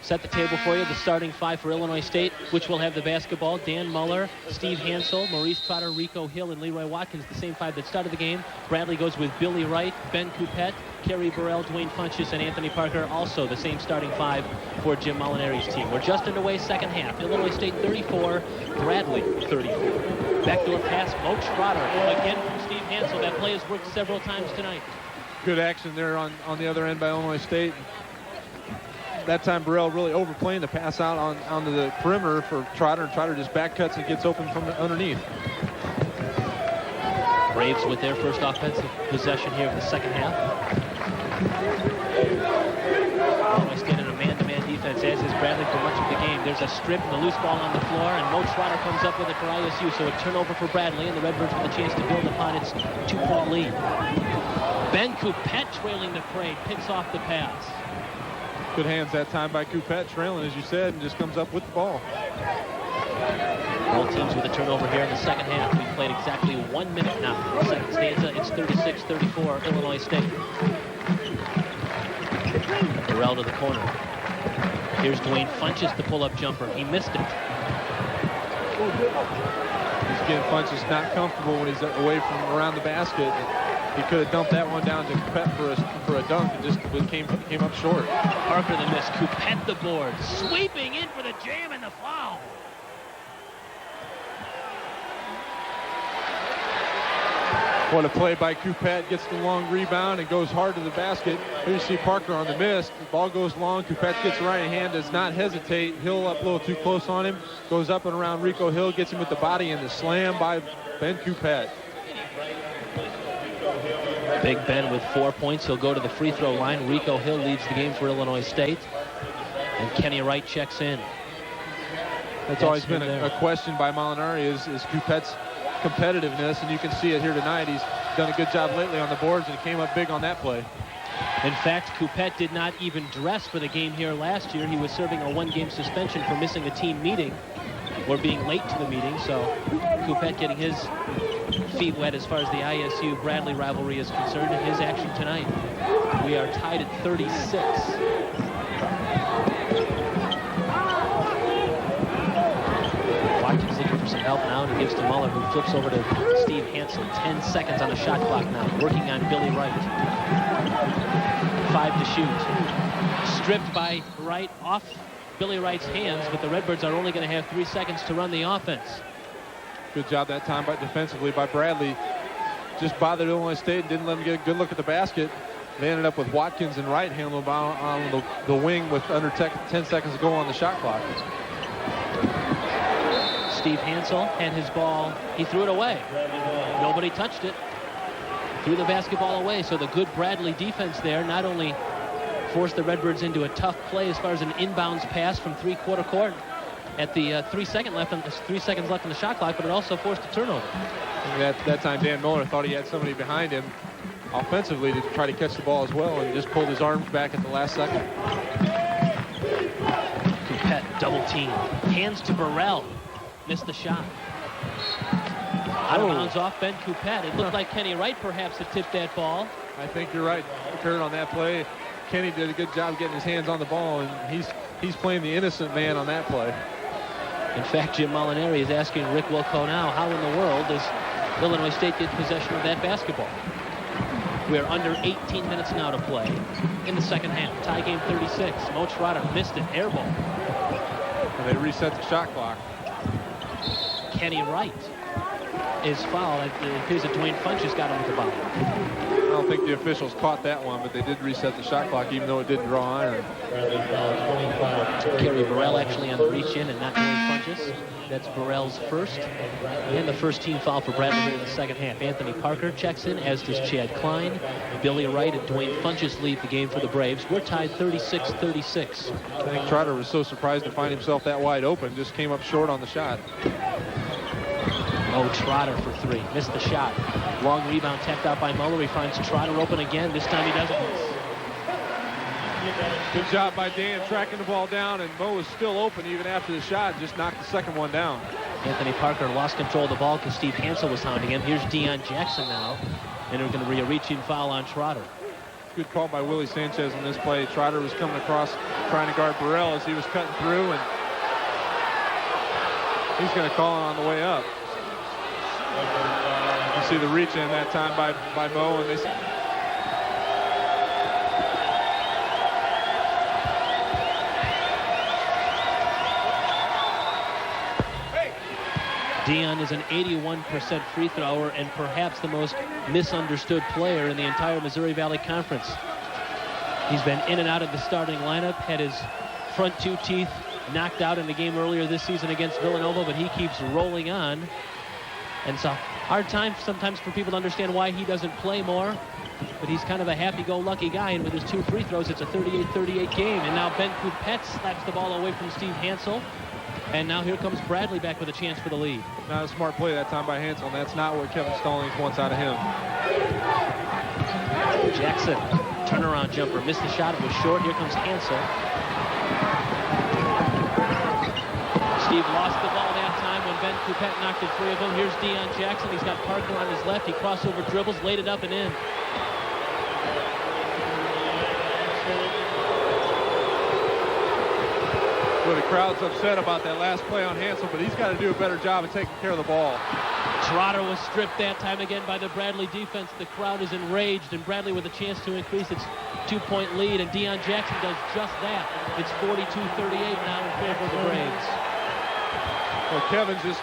S1: Set the table for you, the starting 5 for Illinois State, which will have the basketball. Dan Muller, Steve Hansel, Maurice Trotter, Rico Hill, and Leroy Watkins, the same 5 that started the game. Bradley goes with Billy Wright, Ben Coupette, Kerry Burrell, Dwayne Funches, and Anthony Parker, also the same starting 5 for Jim Molinari's team. We're just underway second half. Illinois State 34, Bradley 34. Backdoor pass, Mo Trotter, again from Steve Hansel. That play has worked several times tonight.
S2: Good action there on the other end by Illinois State. That time Burrell really overplaying the pass out onto the perimeter for Trotter, and Trotter just back cuts and gets open from underneath.
S1: Braves with their first offensive possession here of the second half. Illinois State in a man-to-man defense, as is Bradley for much of the game. There's a strip and a loose ball on the floor, and Mo Trotter comes up with it for ISU, so a turnover for Bradley, and the Redbirds with a chance to build upon its 2-point lead. Ben Coupette trailing the parade, picks off the pass.
S2: Good hands that time by Coupette, trailing, as you said, and just comes up with the ball.
S1: Both teams with a turnover here in the second half. We've played exactly 1 minute now. Second stanza, it's 36-34, Illinois State. Burrell to the corner. Here's Dwayne Funches, the pull-up jumper. He missed it.
S2: He's getting Funches not comfortable when he's away from around the basket. He could have dumped that one down to Coupette for a dunk and just came up short.
S1: Parker the miss, Coupette the board, sweeping in for the jam and the foul.
S2: What a play by Coupette, gets the long rebound and goes hard to the basket. Here you see Parker on the miss. The ball goes long, Coupette gets the right hand, does not hesitate. Hill up a little too close on him, goes up and around Rico Hill, gets him with the body, and the slam by Ben Coupette.
S1: Big Ben with 4 points. He'll go to the free throw line. Rico Hill leads the game for Illinois State. And Kenny Wright checks in.
S2: That's always been a question by Molinari is Coupette's competitiveness, and you can see it here tonight. He's done a good job lately on the boards, and he came up big on that play.
S1: In fact, Coupette did not even dress for the game here last year. He was serving a 1-game suspension for missing a team meeting or being late to the meeting. So Coupette getting his feet wet as far as the ISU-Bradley rivalry is concerned in his action tonight. We are tied at 36. Watkins looking for some help now, and he gives to Muller, who flips over to Steve Hansel. 10 seconds on the shot clock now, working on Billy Wright. 5 to shoot. Stripped by Wright off Billy Wright's hands, but the Redbirds are only going to have 3 seconds to run the offense.
S2: Good job that time defensively by Bradley. Just bothered Illinois State and didn't let them get a good look at the basket. They ended up with Watkins and Wright handling the ball on the wing with under 10 seconds to go on the shot clock.
S1: Steve Hansel had his ball. He threw it away. Nobody touched it. Threw the basketball away. So the good Bradley defense there not only forced the Redbirds into a tough play as far as an inbounds pass from three-quarter court at the 3 seconds left on the shot clock, but it also forced a turnover.
S2: That time Dan Miller thought he had somebody behind him offensively to try to catch the ball as well, and just pulled his arms back at the last second.
S1: Coupette double team. Hands to Burrell. Missed the shot. Out of bounds off Ben Coupette. It looked like Kenny Wright perhaps had tipped that ball.
S2: I think you're right, Kurt, on that play. Kenny did a good job getting his hands on the ball, and he's playing the innocent man on that play.
S1: In fact, Jim Molinari is asking Rick Wilco now, how in the world does Illinois State get possession of that basketball? We are under 18 minutes now to play in the second half. Tie game 36. Mo Trotter missed it. Air ball.
S2: And they reset the shot clock.
S1: Kenny Wright is fouled. It appears that Dwayne Funches got him with the ball.
S2: I don't think the officials caught that one, but they did reset the shot clock, even though it didn't draw iron.
S1: Kerry Burrell actually on the reach in and not Dwayne Funches. That's Burrell's first. And the first team foul for Bradley here in the second half. Anthony Parker checks in, as does Chad Klein. Billy Wright and Dwayne Funches lead the game for the Braves. We're tied 36-36.
S2: I think Trotter was so surprised to find himself that wide open, just came up short on the shot.
S1: Mo Trotter for three. Missed the shot. Long rebound tapped out by Muller. He finds Trotter open again. This time he doesn't miss.
S2: Good job by Dan tracking the ball down, and Mo was still open even after the shot. Just knocked the second one down.
S1: Anthony Parker lost control of the ball because Steve Hansel was hounding him. Here's Deion Jackson now. And we're going to be a reaching foul on Trotter.
S2: Good call by Willie Sanchez on this play. Trotter was coming across trying to guard Burrell as he was cutting through, and he's going to call it on the way up. You see the reach in that time by Mo, and they...
S1: Deion is an 81% free thrower and perhaps the most misunderstood player in the entire Missouri Valley Conference. He's been in and out of the starting lineup, had his front two teeth knocked out in the game earlier this season against Villanova, but he keeps rolling on. And it's a hard time sometimes for people to understand why he doesn't play more, but he's kind of a happy-go-lucky guy, and with his two free throws, it's a 38-38 game. And now Ben Coupette slaps the ball away from Steve Hansel. And now here comes Bradley back with a chance for the lead.
S2: Not a smart play that time by Hansel, and that's not what Kevin Stallings wants out of him.
S1: Jackson, turnaround jumper, missed the shot, it was short. Here comes Hansel. Steve lost the ball that time when Ben Coupette knocked it free of him. Here's Deion Jackson, he's got Parker on his left. He crossover dribbles, laid it up and in.
S2: Well, the crowd's upset about that last play on Hansel, but he's got to do a better job of taking care of the ball.
S1: Trotter was stripped that time again by the Bradley defense. The crowd is enraged, and Bradley with a chance to increase its two-point lead, and Deion Jackson does just that. It's 42-38 now in favor of the Braves.
S2: Well, Kevin's just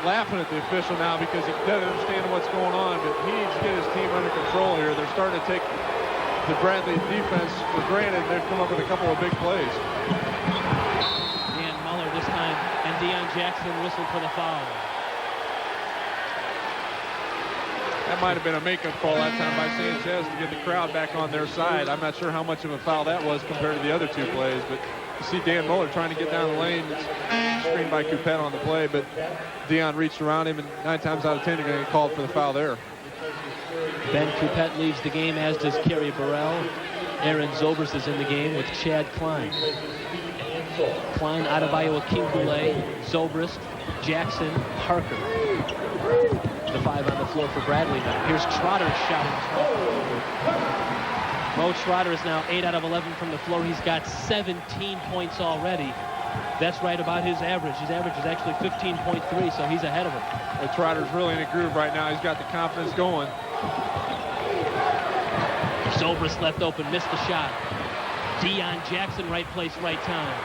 S2: laughing at the official now because he doesn't understand what's going on, but he needs to get his team under control here. They're starting to take the Bradley defense for granted. They've come up with a couple of big plays.
S1: This time, and Deion Jackson whistled for the foul.
S2: That might have been a makeup call that time by Sanchez to get the crowd back on their side. I'm not sure how much of a foul that was compared to the other two plays, but you see Dan Muller trying to get down the lane. It's screened by Coupette on the play, but Deion reached around him, and 9 times out of 10 you're going to get called for the foul there.
S1: Ben Coupette leaves the game, as does Kerry Burrell. Aaron Zobrist is in the game with Chad Klein. Klein, Adebayo, Kimbule, Zobrist, Jackson, Parker. The 5 on the floor for Bradley now. Here's Trotter's shot. Mo Trotter is now 8 out of 11 from the floor. He's got 17 points already. That's right about his average. His average is actually 15.3, so he's ahead of him.
S2: Well, Trotter's really in a groove right now. He's got the confidence going.
S1: Zobrist left open, missed the shot. Deion Jackson, right place, right time.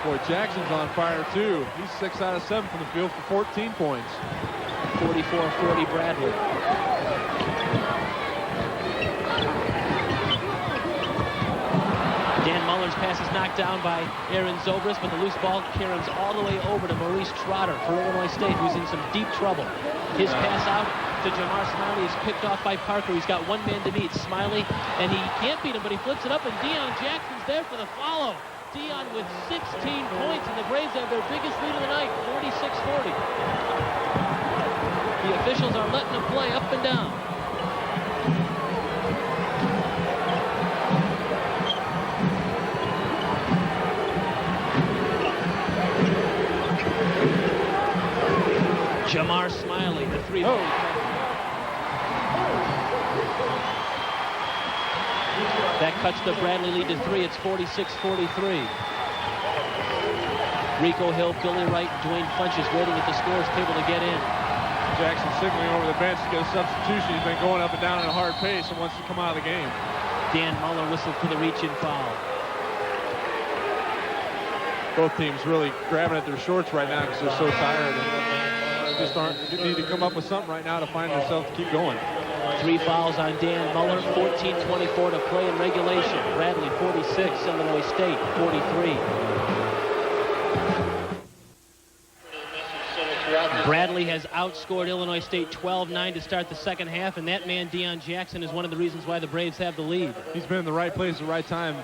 S2: Boy, Jackson's on fire, too. He's 6 out of 7 from the field for 14 points.
S1: 44-40 Bradley. Dan Muller's pass is knocked down by Aaron Zobrist, but the loose ball caroms all the way over to Maurice Trotter for Illinois State, who's in some deep trouble. His pass out to Jamar Smiley. Is picked off by Parker. He's got one man to beat. Smiley, and he can't beat him, but he flips it up, and Deion Jackson's there for the follow. Deion with 16 points, and the Braves have their biggest lead of the night, 46-40. The officials are letting them play up and down. Jamar Smiley, the three. Oh. That cuts the Bradley lead to 3. It's 46-43. Rico Hill, Billy Wright, Dwayne Funch is waiting at the scores table to get in.
S2: Jackson signaling over the bench to get a substitution. He's been going up and down at a hard pace and wants to come out of the game.
S1: Dan Muller whistled for the reach-in foul.
S2: Both teams really grabbing at their shorts right now because they're so tired and just need to come up with something right now to find themselves to keep going.
S1: 3 fouls on Dan Muller, 14:24 to play in regulation. Bradley 46, Illinois State 43. Bradley has outscored Illinois State 12-9 to start the second half, and that man, Deion Jackson, is one of the reasons why the Braves have the lead.
S2: He's been in the right place at the right time.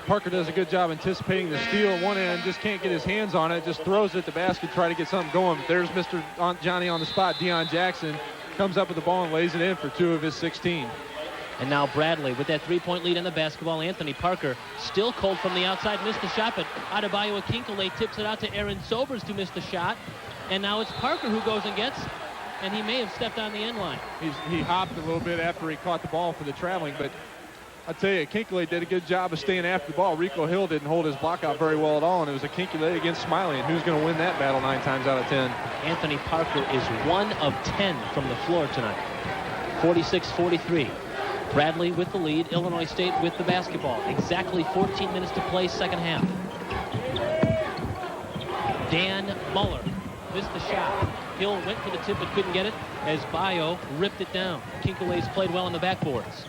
S2: Parker does a good job anticipating the steal at one end, just can't get his hands on it, just throws it at the basket, try to get something going. There's Mr. Johnny on the spot, Deion Jackson, comes up with the ball and lays it in for 2 of his 16.
S1: And now Bradley with that 3-point lead in the basketball. Anthony Parker still cold from the outside, missed the shot, but Adebayo Akinkole tips it out to Aaron Sobers to miss the shot. And now it's Parker who goes and gets, and he may have stepped on the end line.
S2: He hopped a little bit after he caught the ball for the traveling, but I tell you, Akinkole did a good job of staying after the ball. Rico Hill didn't hold his block out very well at all, and it was Akinkole against Smiley, and who's going to win that battle 9 times out of 10?
S1: Anthony Parker is 1 of 10 from the floor tonight. 46-43. Bradley with the lead, Illinois State with the basketball. Exactly 14 minutes to play, second half. Dan Muller missed the shot. Hill went for the tip but couldn't get it as Bayo ripped it down. Kinkole's played well on the backboards.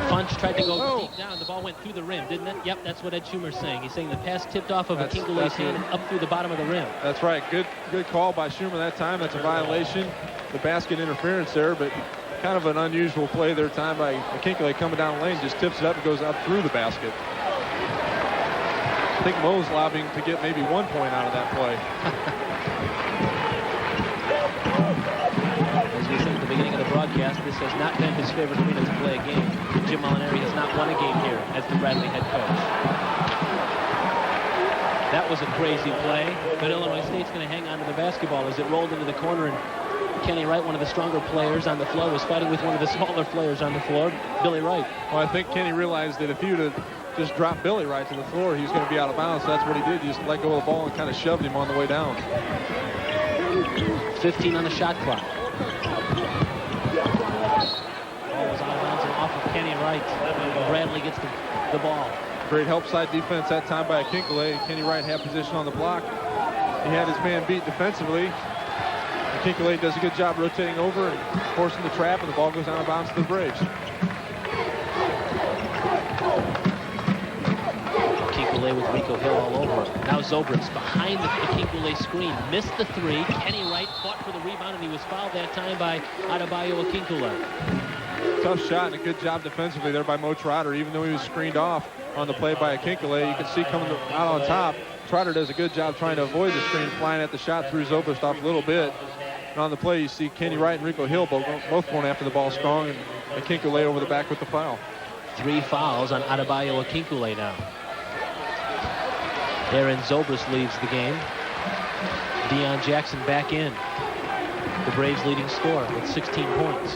S1: Funch tried to go deep down. The ball went through the rim, didn't it? Yep, that's what Ed Schumer's saying. He's saying the pass tipped off of Kinkole's hand and up through the bottom of the rim.
S2: That's right. Good call by Schumer that time. That's a violation. The basket interference there, but kind of an unusual play there time by Akinkole coming down the lane, just tips it up and goes out through the basket. I think Mo's lobbying to get maybe 1 point out of that play.
S1: As we said at the beginning of the broadcast, this has not been his favorite arena to play a game. Jim Molinari has not won a game here as the Bradley head coach. That was a crazy play, but Illinois State's going to hang on to the basketball as it rolled into the corner, and Kenny Wright, one of the stronger players on the floor, was fighting with one of the smaller players on the floor, Billy Wright.
S2: Well, I think Kenny realized that if he would have just dropped Billy Wright to the floor, he was going to be out of bounds. So that's what he did. He just let go of the ball and kind of shoved him on the way down.
S1: 15 on the shot clock. Ball was out of bounds and off of Kenny Wright. Bradley gets the ball.
S2: Great help side defense that time by Akinkole. Kenny Wright had position on the block. He had his man beat defensively. Akinkole does a good job rotating over and forcing the trap, and the ball goes out of bounds to the Braves.
S1: Akinkole with Rico Hill all over him. Now Zobrist behind the Akinkole screen. Missed the 3. Kenny Wright fought for the rebound, and he was fouled that time by Adebayo Akinkole.
S2: Tough shot and a good job defensively there by Mo Trotter. Even though he was screened off on the play by Akinkole, you can see coming out on top. Trotter does a good job trying to avoid the screen, flying at the shot, threw Zobrist off a little bit. And on the play, you see Kenny Wright and Rico Hill both going after the ball strong, and Akinkole over the back with the foul.
S1: 3 fouls on Adebayo Akinkole now. Aaron Zobrist leaves the game. Deion Jackson back in. The Braves leading scorer with 16 points.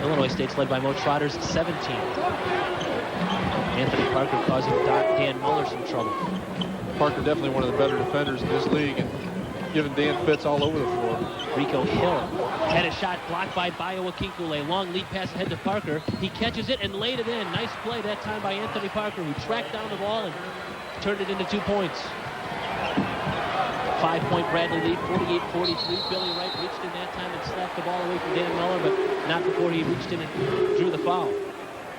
S1: Illinois State's led by Mo Trotter's 17. Anthony Parker causing Dan Muller some trouble.
S2: Parker definitely one of the better defenders in this league and giving Dan fits all over the floor.
S1: Rico Hill had a shot blocked by Bayo Akinkole. Long lead pass ahead to Parker. He catches it and laid it in. Nice play that time by Anthony Parker, who tracked down the ball and turned it into 2 points. 5-point Bradley lead, 48-43. Billy Wright reached in that time and slapped the ball away from Dan Muller, but not before he reached in and drew the foul.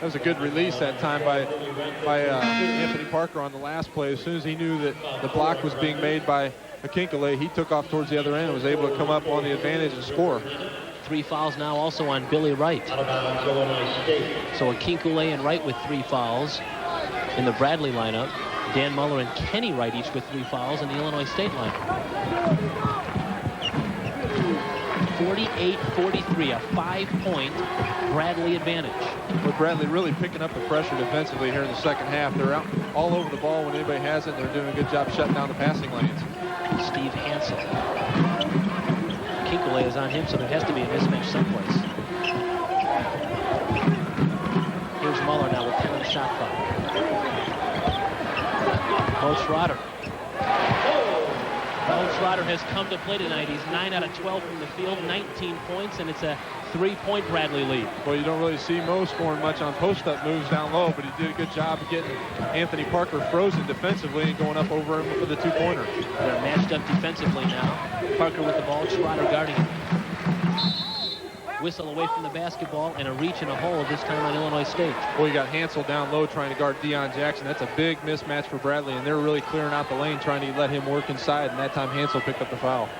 S2: That was a good release that time by Anthony Parker on the last play. As soon as he knew that the block was being made by Akinkele, he took off towards the other end and was able to come up on the advantage and score.
S1: 3 fouls now also on Billy Wright. So Akinkele and Wright with 3 fouls in the Bradley lineup. Dan Muller and Kenny Wright each with 3 fouls in the Illinois State lineup. 48-43, a 5-point Bradley advantage.
S2: With Bradley really picking up the pressure defensively here in the second half. They're out all over the ball when anybody has it. They're doing a good job shutting down the passing lanes.
S1: Steve Hansel. Akinkele is on him, so there has to be a mismatch someplace. Here's Muller now with 10 on the shot clock. Mo Schroeder. Mo Schroeder has come to play tonight. He's 9 out of 12 from the field, 19 points, and it's a 3-point Bradley lead.
S2: Well, you don't really see Mo scoring much on post-up moves down low, but he did a good job of getting Anthony Parker frozen defensively and going up over him for the 2-pointer.
S1: They're matched up defensively now. Parker with the ball, Schroeder guarding him. Whistle away from the basketball and a reach and a hole this time on Illinois State.
S2: Well, you got Hansel down low trying to guard Deion Jackson. That's a big mismatch for Bradley, and they're really clearing out the lane trying to let him work inside, and that time Hansel picked up the foul.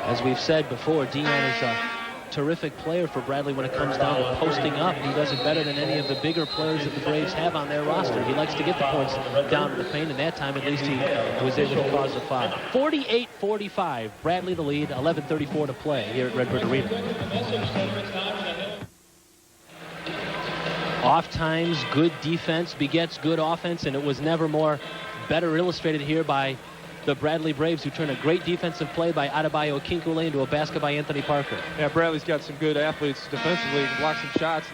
S1: As we've said before, Deion is a terrific player for Bradley when it comes down to posting up. He does it better than any of the bigger players that the Braves have on their roster. He likes to get the points down to the paint, and that time at least he was able to cause a foul. 48-45, Bradley the lead, 11:34 to play here at Redbird Arena. Off times, good defense begets good offense, and it was never more better illustrated here by the Bradley Braves, who turn a great defensive play by Adebayo Akinkele into a basket by Anthony Parker.
S2: Yeah, Bradley's got some good athletes defensively. He can block some shots.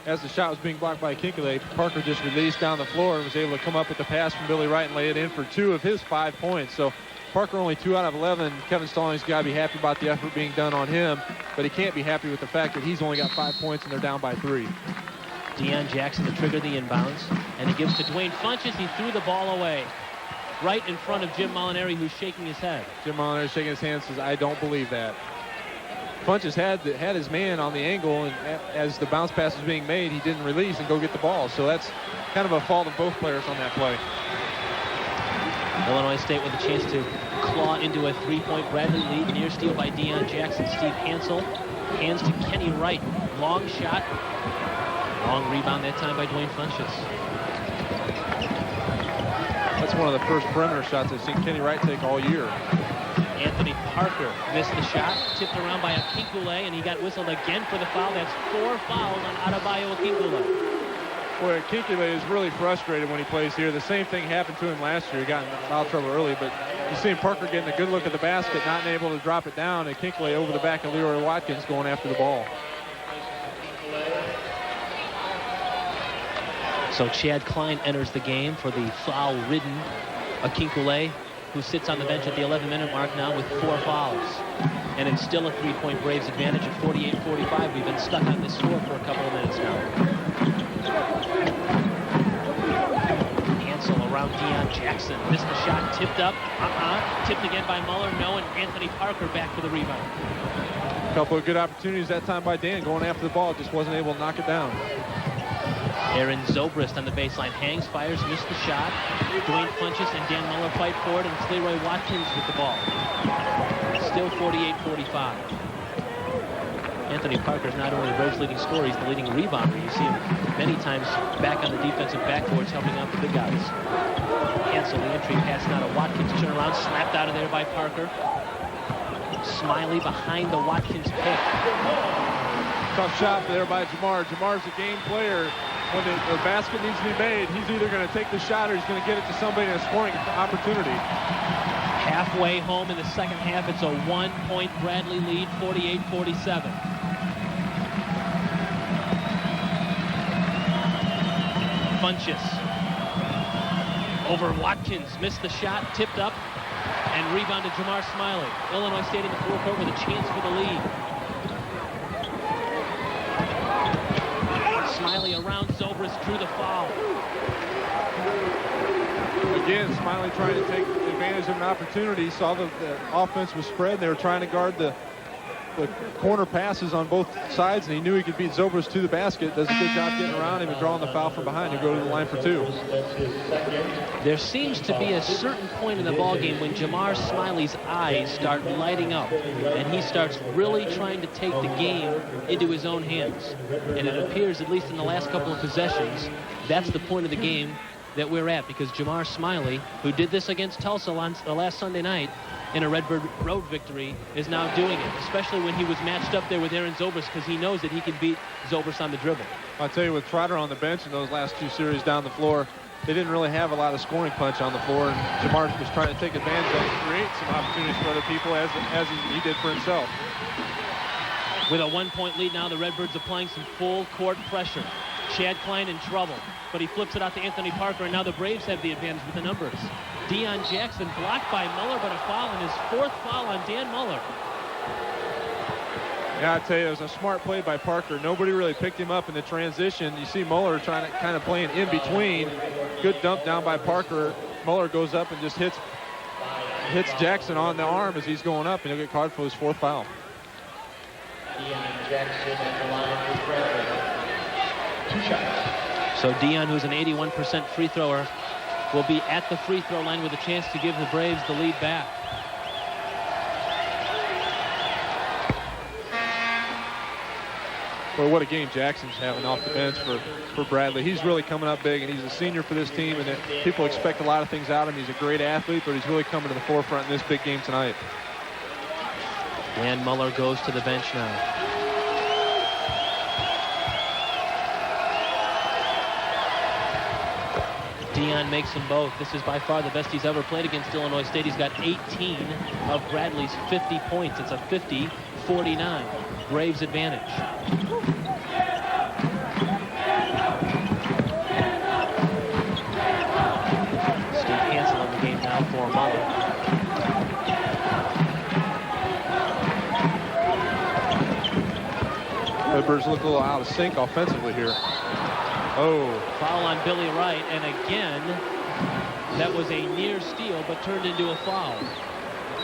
S2: As the shot was being blocked by Akinkele, Parker just released down the floor and was able to come up with the pass from Billy Wright and lay it in for 2 of his 5 points. So Parker only 2 out of 11. Kevin Stallings got to be happy about the effort being done on him, but he can't be happy with the fact that he's only got 5 points and they're down by 3.
S1: Deion Jackson to trigger the inbounds, and he gives to Dwayne Funches. He threw the ball away. Right in front of Jim Molinari, who's shaking his head.
S2: Jim Molinari shaking his hand, says, "I don't believe that." Funches had his man on the angle, and as the bounce pass was being made, he didn't release and go get the ball. So that's kind of a fault of both players on that play.
S1: Illinois State with a chance to claw into a 3-point Bradley lead. Near steal by Deion Jackson. Steve Hansel hands to Kenny Wright. Long shot. Long rebound that time by Dwayne Funches.
S2: That's one of the first perimeter shots I've seen Kenny Wright take all year.
S1: Anthony Parker missed the shot, tipped around by Akinkele, and he got whistled again for the foul. That's 4 fouls on Adebayo Akinkele.
S2: Boy, Akinkele is really frustrated when he plays here. The same thing happened to him last year. He got in foul trouble early, but you see Parker getting a good look at the basket, not able to drop it down, and Akinkele over the back of Leroy Watkins going after the ball.
S1: So Chad Klein enters the game for the foul-ridden Akinkele, who sits on the bench at the 11-minute mark now with 4 fouls. And it's still a 3-point Braves advantage at 48-45. We've been stuck on this score for a couple of minutes now. Hansel around Deion Jackson. Missed the shot, tipped up. Tipped again by Muller. No, and Anthony Parker back for the rebound.
S2: A couple of good opportunities that time by Dan going after the ball. Just wasn't able to knock it down.
S1: Aaron Zobrist on the baseline. Hangs, fires, missed the shot. Dwayne Funches and Dan Muller fight for it, and it's Leroy Watkins with the ball. Still 48-45. Anthony Parker is not only the Braves' leading scorer, he's the leading rebounder. You see him many times back on the defensive backboards helping out the big guys. Cancel the entry pass now to Watkins. Turn around, slapped out of there by Parker. Smiley behind the Watkins pick.
S2: Tough shot there by Jamar. Jamar's a game player. When the basket needs to be made, he's either going to take the shot or he's going to get it to somebody in a scoring opportunity.
S1: Halfway home in the second half, it's a 1-point Bradley lead, 48-47. Funches over Watkins, missed the shot, tipped up, and rebounded Jamar Smiley. Illinois State in the forecourt with a chance for the lead. Smiley around Zobrist, drew the foul.
S2: Again, Smiley trying to take advantage of an opportunity. Saw the offense was spread. They were trying to guard the the corner passes on both sides, and he knew he could beat Zobrist to the basket. Does a good job getting around him and drawing the foul from behind to go to the line for 2.
S1: There seems to be a certain point in the ballgame when Jamar Smiley's eyes start lighting up, and he starts really trying to take the game into his own hands. And it appears, at least in the last couple of possessions, that's the point of the game that we're at, because Jamar Smiley, who did this against Tulsa last Sunday night in a Redbird road victory, is now doing it, especially when he was matched up there with Aaron Zobrist, because he knows that he can beat Zobrist on the dribble.
S2: I'll tell you, with Trotter on the bench in those last 2 series down the floor, they didn't really have a lot of scoring punch on the floor, and Jamar was trying to take advantage of it and create some opportunities for other people as he did for himself.
S1: With a 1-point lead now, the Redbirds applying some full court pressure. Chad Klein in trouble, but he flips it out to Anthony Parker, and now the Braves have the advantage with the numbers. Deion Jackson blocked by Muller, but a foul, and his 4th foul on Dan Muller.
S2: Yeah, I tell you, it was a smart play by Parker. Nobody really picked him up in the transition. You see Muller trying to kind of playing in between. Good dump down by Parker. Muller goes up and just hits Jackson on the arm as he's going up, and he'll get called for his 4th foul.
S3: Deion Jackson at the line for Bradley. 2 shots.
S1: So Deion, who's an 81% free thrower, will be at the free throw line with a chance to give the Braves the lead back.
S2: Well, what a game Jackson's having off the bench for Bradley. He's really coming up big, and he's a senior for this team, and people expect a lot of things out of him. He's a great athlete, but he's really coming to the forefront in this big game tonight.
S1: Dan Muller goes to the bench now. Deion makes them both. This is by far the best he's ever played against Illinois State. He's got 18 of Bradley's 50 points. It's a 50-49 Braves advantage. Steve Hansel in the game now for Muller.
S2: Redbirds look a little out of sync offensively here. Oh.
S1: Foul on Billy Wright, and again, that was a near steal, but turned into a foul.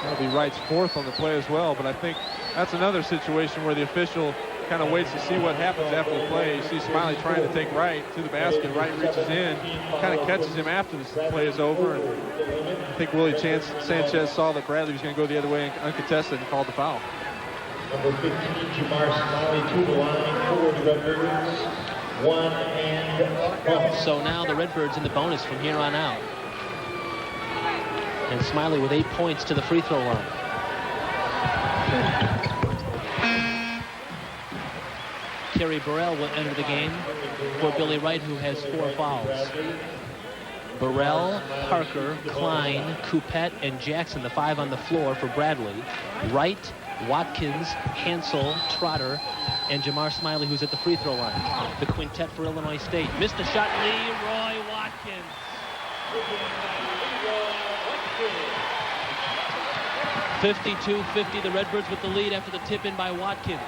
S2: That'll be Wright's 4th on the play as well, but I think that's another situation where the official kind of waits to see what happens after the play. You see Smiley trying to take Wright to the basket. Wright reaches in, kind of catches him after the play is over, and I think Willie Sanchez saw that Bradley was going to go the other way uncontested and called the foul.
S3: Number 15, Jamar Smiley to the line for the Redbirds. 1 and 1.
S1: So now the Redbirds in the bonus from here on out. And Smiley with 8 points to the free throw line. Kerry Burrell will enter the game for Billy Wright, who has 4 fouls. Burrell, Parker, Klein, Coupette, and Jackson, the 5 on the floor for Bradley. Wright, Watkins, Hansel, Trotter, and Jamar Smiley, who's at the free throw line. The quintet for Illinois State. Missed the shot, Leroy Watkins. 52-50, the Redbirds with the lead after the tip-in by Watkins.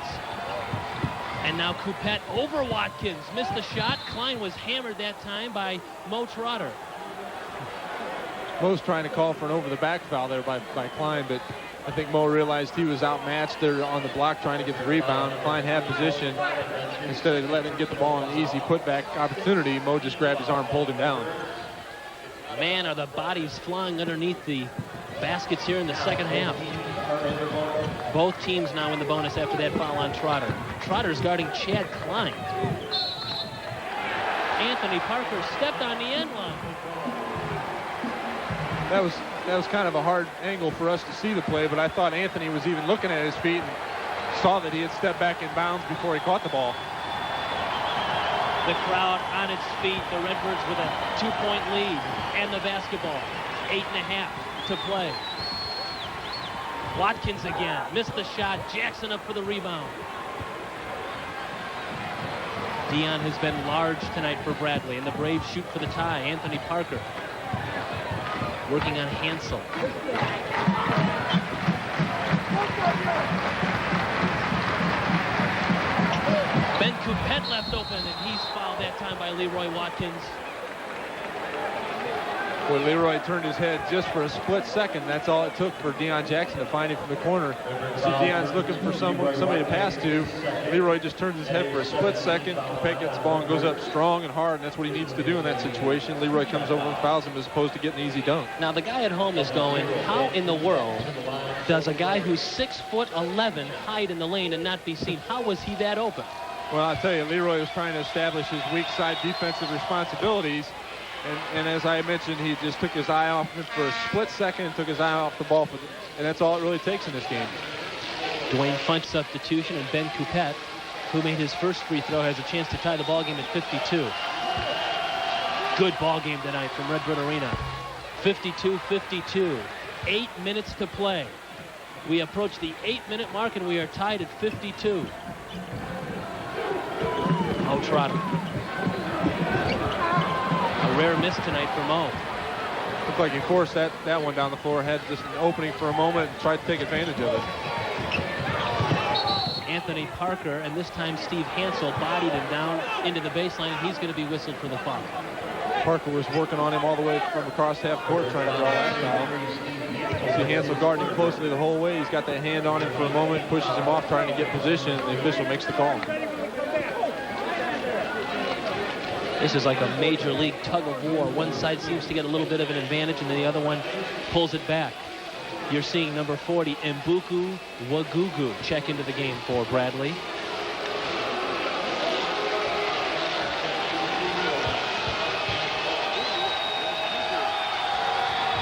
S1: And now Coupette over Watkins. Missed the shot. Klein was hammered that time by Mo Trotter.
S2: Mo's trying to call for an over-the-back foul there by Klein, but I think Mo realized he was outmatched there on the block trying to get the rebound. Klein had position. Instead of letting him get the ball on an easy putback opportunity, Mo just grabbed his arm and pulled him down.
S1: Man, are the bodies flying underneath the baskets here in the second half. Both teams now in the bonus after that foul on Trotter. Trotter's guarding Chad Klein. Anthony Parker stepped on the end line.
S2: That was kind of a hard angle for us to see the play, but I thought Anthony was even looking at his feet and saw that he had stepped back in bounds before he caught the ball.
S1: The crowd on its feet. The Redbirds with a 2-point lead and the basketball. 8.5 to play. Watkins again. Missed the shot. Jackson up for the rebound. Deion has been large tonight for Bradley, and the Braves shoot for the tie. Anthony Parker working on Hansel. Ben Coupette left open, and he's fouled that time by Leroy Watkins.
S2: Boy, Leroy turned his head just for a split second. That's all it took for Deion Jackson to find him from the corner. See, Deion's looking for somebody to pass to. Leroy just turns his head for a split second. Coupette gets the ball and goes up strong and hard, and that's what he needs to do in that situation. Leroy comes over and fouls him as opposed to getting an easy dunk.
S1: Now, the guy at home is going, how in the world does a guy who's 6'11" hide in the lane and not be seen? How was he that open?
S2: Well, I'll tell you, Leroy was trying to establish his weak side defensive responsibilities. And as I mentioned, he just took his eye off it for a split second and took his eye off the ball. And that's all it really takes in this game.
S1: Dwayne Funch substitution, and Ben Coupette, who made his first free throw, has a chance to tie the ball game at 52. Good ball game tonight from Redbird Arena. 52-52. 8 minutes to play. We approach the 8-minute mark, and we are tied at 52. Mo Trotter. A rare miss tonight for Mo.
S2: Looked like he forced that one down the floor, had just an opening for a moment and tried to take advantage of it.
S1: Anthony Parker, and this time Steve Hansel bodied him down into the baseline, and he's going to be whistled for the foul.
S2: Parker was working on him all the way from across half court trying to draw that foul. See Hansel guarding him closely the whole way. He's got that hand on him for a moment, pushes him off trying to get position, and the official makes the call.
S1: This is like a major league tug of war. One side seems to get a little bit of an advantage, and then the other one pulls it back. You're seeing number 40, Mbuku Wagugu, check into the game for Bradley.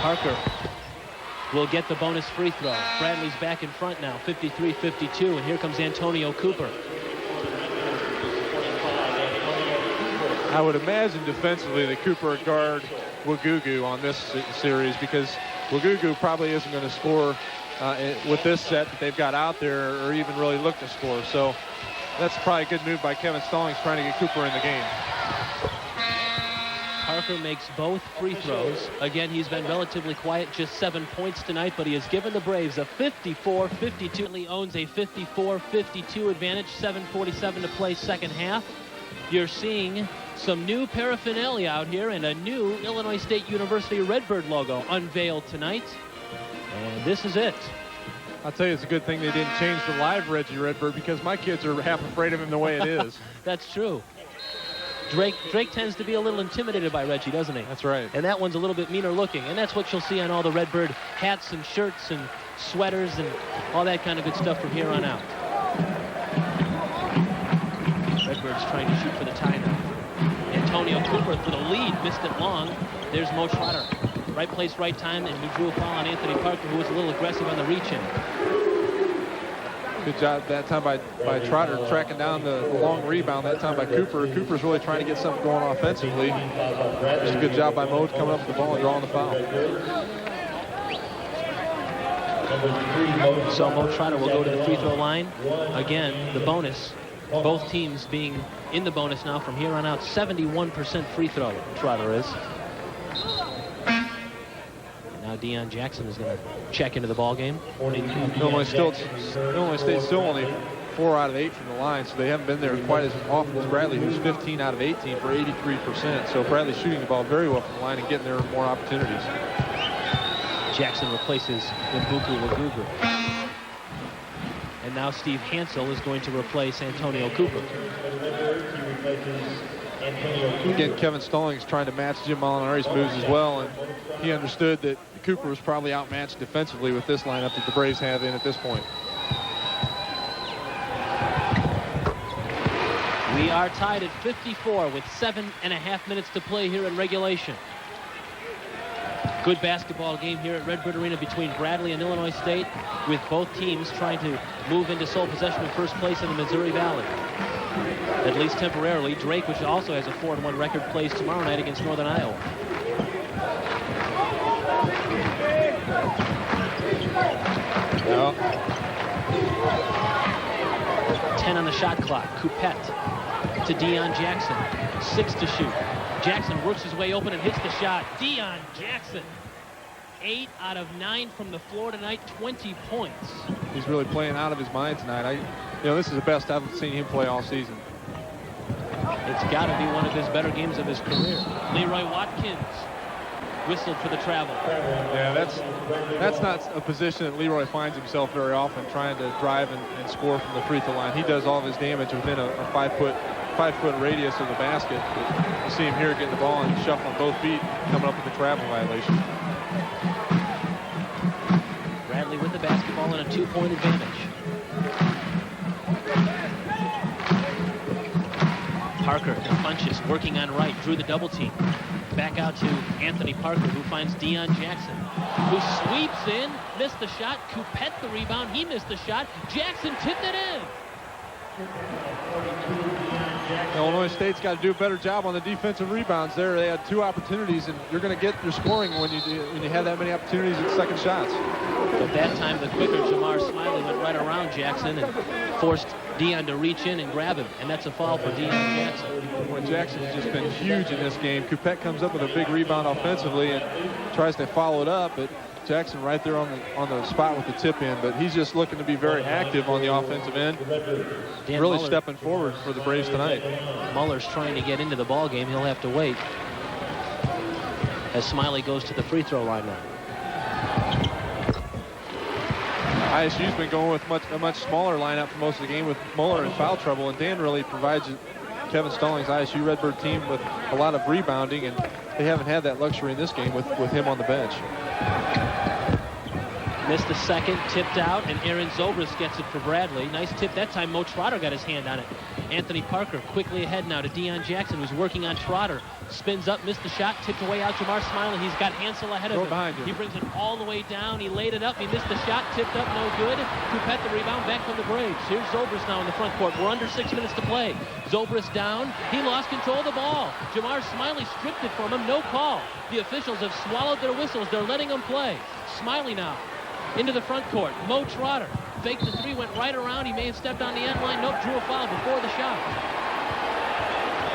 S1: Parker will get the bonus free throw. Bradley's back in front now, 53-52, and here comes Antonio Cooper.
S2: I would imagine defensively that Cooper would guard Wagugu on this series because Wagugu probably isn't going to score with this set that they've got out there or even really look to score. So that's probably a good move by Kevin Stallings trying to get Cooper in the game.
S1: Parker makes both free throws. Again, he's been relatively quiet, just 7 points tonight, but he has given the Braves a 54-52. He owns a 54-52 advantage, 7:47 to play second half. You're seeing some new paraphernalia out here and a new Illinois State University Redbird logo unveiled tonight. And this is it.
S2: I'll tell you, it's a good thing they didn't change the live Reggie Redbird because my kids are half afraid of him the way it is.
S1: That's true. Drake tends to be a little intimidated by Reggie, doesn't he?
S2: That's right.
S1: And that one's a little bit meaner looking. And that's what you'll see on all the Redbird hats and shirts and sweaters and all that kind of good stuff from here on out. Redbirds trying to shoot for the tie now. Antonio Cooper for the lead, missed it long. There's Mo Trotter. Right place, right time, and he drew a foul on Anthony Parker, who was a little aggressive on the reach-in.
S2: Good job that time by Trotter tracking down the long rebound that time by Cooper. Cooper's really trying to get something going offensively. Just a good job by Mo coming up with the ball and drawing the foul.
S1: So Mo Trotter will go to the free throw line. Again, the bonus. Both teams being in the bonus now from here on out. 71% free throw, Trotter is. Now Deion Jackson is going to check into the ball game.
S2: Illinois State's still only 4 out of 8 from the line, so they haven't been there quite as often as Bradley, who's 15 out of 18 for 83%. So Bradley's shooting the ball very well from the line and getting there more opportunities.
S1: Jackson replaces Mbuku Wagugu. And now Steve Hansel is going to replace Antonio Cooper.
S2: Again, Kevin Stallings trying to match Jim Molinari's moves as well, and he understood that Cooper was probably outmatched defensively with this lineup that the Braves have in at this point.
S1: We are tied at 54 with 7.5 minutes to play here in regulation. Good basketball game here at Redbird Arena between Bradley and Illinois State, with both teams trying to move into sole possession of first place in the Missouri Valley. At least temporarily. Drake, which also has a 4-1 record, plays tomorrow night against Northern Iowa.
S2: No.
S1: 10 on the shot clock. Coupette to Deion Jackson. 6 to shoot. Jackson works his way open and hits the shot. Deion Jackson, 8 out of 9 from the floor tonight, 20 points.
S2: He's really playing out of his mind tonight. This is the best I've seen him play all season.
S1: It's got to be one of his better games of his career. Leroy Watkins whistled for the travel.
S2: Yeah, that's not a position that Leroy finds himself very often, trying to drive and score from the free throw line. He does all of his damage within a 5-foot radius of the basket. But you see him here getting the ball and shuffling both feet, coming up with the travel violation.
S1: Bradley with the basketball and a 2-point advantage. Parker punches, working on right, drew the double team. Back out to Anthony Parker, who finds Deion Jackson, who sweeps in, missed the shot. Coupette the rebound, he missed the shot. Jackson tipped it in.
S2: Illinois State's got to do a better job on the defensive rebounds there. They had 2 opportunities, and you're going to get your scoring when you have that many opportunities at second shots.
S1: At that time, the quicker Jamar Smiley went right around Jackson and forced Deion to reach in and grab him, and that's a foul for Deion Jackson.
S2: Well, Jackson's just been huge in this game. Coupette comes up with a big rebound offensively and tries to follow it up, but Jackson right there on the spot with the tip in, but he's just looking to be very active on the offensive end. Really Muller stepping forward for the Braves tonight.
S1: Muller's trying to get into the ball game. He'll have to wait as Smiley goes to the free throw line now.
S2: ISU's been going with a much smaller lineup for most of the game with Muller in foul trouble, and Dan really provides Kevin Stallings' ISU Redbird team with a lot of rebounding, and they haven't had that luxury in this game with him on the bench.
S1: Missed the second, tipped out, and Aaron Zobrist gets it for Bradley. Nice tip that time. Mo Trotter got his hand on it. Anthony Parker quickly ahead now to Deion Jackson, who's working on Trotter. Spins up, missed the shot, tipped away out Jamar Smiley. He's got Hansel ahead of him. He brings it all the way down. He laid it up. He missed the shot, tipped up, no good. Coupette the rebound, back from the Braves. Here's Zobrist now in the front court. We're under 6 minutes to play. Zobrist down. He lost control of the ball. Jamar Smiley stripped it from him. No call. The officials have swallowed their whistles. They're letting him play. Smiley now into the front court. Mo Trotter faked the 3, went right around. He may have stepped on the end line. Nope, drew a foul before the shot.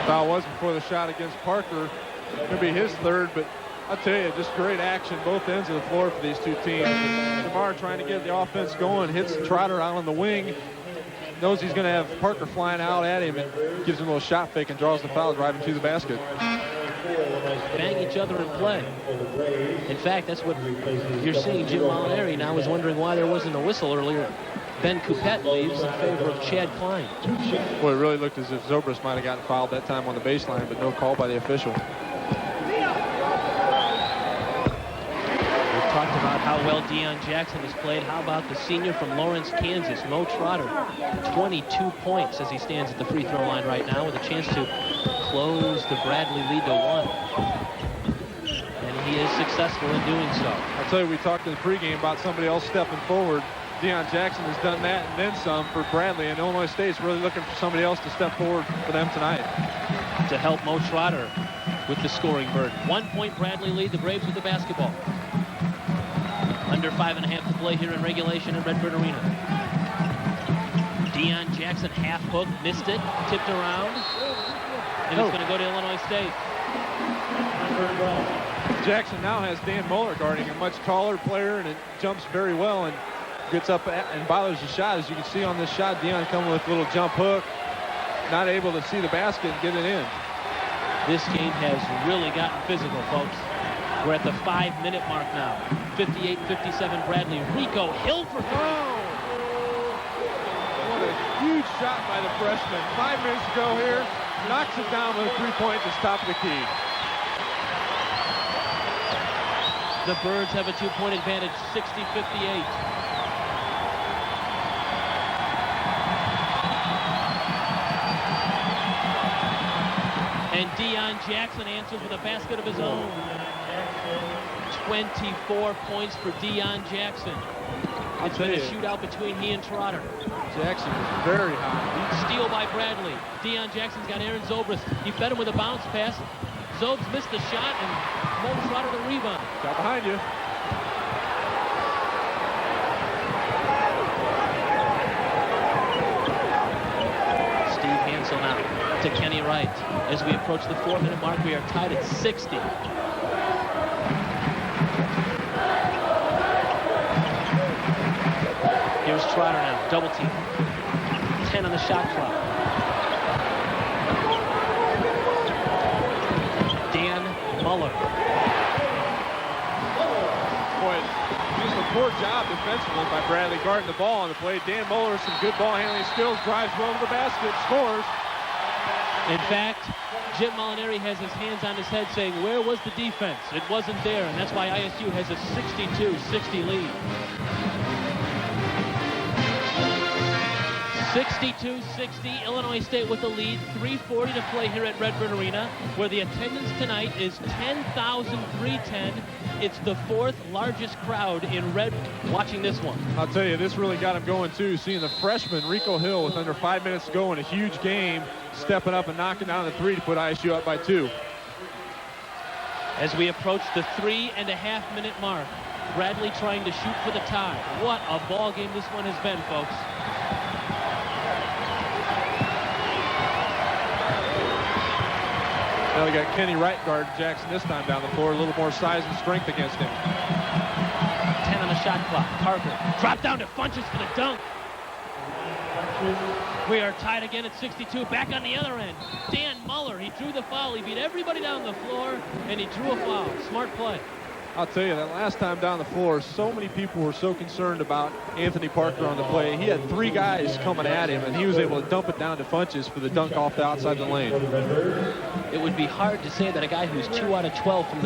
S2: Foul was before the shot against Parker. Could be his 3rd, but I'll tell you, just great action both ends of the floor for these 2 teams. Jamar trying to get the offense going, hits Trotter out on the wing, knows he's going to have Parker flying out at him, and gives him a little shot fake and draws the foul, driving to the basket.
S1: Bang each other in play. In fact, that's what you're seeing. Jim Molinari now is wondering why there wasn't a whistle earlier. Ben Coupette leaves in favor of Chad Klein.
S2: Well, it really looked as if Zobrist might have gotten fouled that time on the baseline, but no call by the official.
S1: We've talked about how well Deion Jackson has played. How about the senior from Lawrence, Kansas, Mo Trotter? 22 points as he stands at the free throw line right now with a chance to close the Bradley lead to 1. And he is successful in doing so.
S2: I'll tell you, we talked in the pregame about somebody else stepping forward. Deion Jackson has done that and then some for Bradley, and Illinois State's really looking for somebody else to step forward for them tonight.
S1: To help Mo Trotter with the scoring burden. 1-point Bradley lead, the Braves with the basketball. Under 5.5 to play here in regulation at Redbird Arena. Deion Jackson half hook, missed it, tipped around, and it's going to go to Illinois State.
S2: Jackson now has Dan Muller guarding, a much taller player, and it jumps very well and gets up and bothers the shot. As you can see on this shot, Deion coming with a little jump hook, not able to see the basket and get it in.
S1: This game has really gotten physical, folks. We're at the 5-minute mark now. 58-57 Bradley. Rico Hill for 3.
S2: What a huge shot by the freshman. 5 minutes to go here. Knocks it down with a 3-point at the top of the key.
S1: The Birds have a 2-point advantage, 60-58. And Deion Jackson answers with a basket of his own. 24 points for Deion Jackson. It's been a shootout between he and Trotter.
S2: Jackson was very high.
S1: Steal by Bradley. Deion Jackson's got Aaron Zobrist. He fed him with a bounce pass. Zobes missed the shot, and Mo Trotter the rebound.
S2: Got behind you.
S1: Steve Hansel now to Kenny Wright. As we approach the 4-minute mark, we are tied at 60. Here's Trotter now, double team. 10 on the shot clock. Dan Muller.
S2: job defensively by Bradley guarding the ball on the play. Dan Muller, some good ball handling skills, drives well to the basket, scores.
S1: In fact, Jim Molinari has his hands on his head saying, where was the defense? It wasn't there, and that's why ISU has a 62-60 lead. 62-60, Illinois State with the lead, 3:40 to play here at Redbird Arena, where the attendance tonight is 10,310. It's the 4th largest crowd in Red watching this one.
S2: I'll tell you, this really got him going too, seeing the freshman Rico Hill with under 5 minutes to go in a huge game, stepping up and knocking down the 3 to put ISU up by 2.
S1: As we approach the 3.5-minute mark, Bradley trying to shoot for the tie. What a ball game this one has been, folks.
S2: Now we got Kenny Wright guard Jackson this time down the floor, a little more size and strength against him.
S1: 10 on the shot clock. Parker drop down to Funches for the dunk. We are tied again at 62. Back on the other end, Dan Muller. He drew the foul. He beat everybody down the floor, and he drew a foul. Smart play.
S2: I'll tell you, that last time down the floor, so many people were so concerned about Anthony Parker on the play. He had 3 guys coming at him, and he was able to dump it down to Funches for the dunk off the outside the lane.
S1: It would be hard to say that a guy who's 2 out of 12 from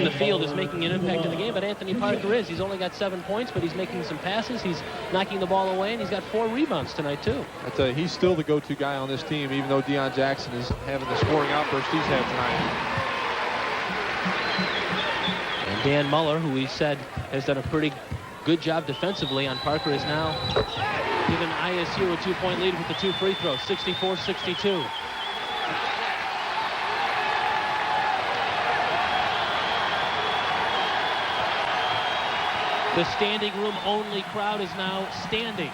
S1: the field is making an impact in the game, but Anthony Parker is. He's only got 7 points, but he's making some passes. He's knocking the ball away, and he's got 4 rebounds tonight, too.
S2: I tell you, he's still the go-to guy on this team, even though Deion Jackson is having the scoring outburst he's had tonight.
S1: Dan Muller, who we said has done a pretty good job defensively on Parker, is now giving ISU a 2-point lead with the 2 free throws, 64-62. The standing room only crowd is now standing.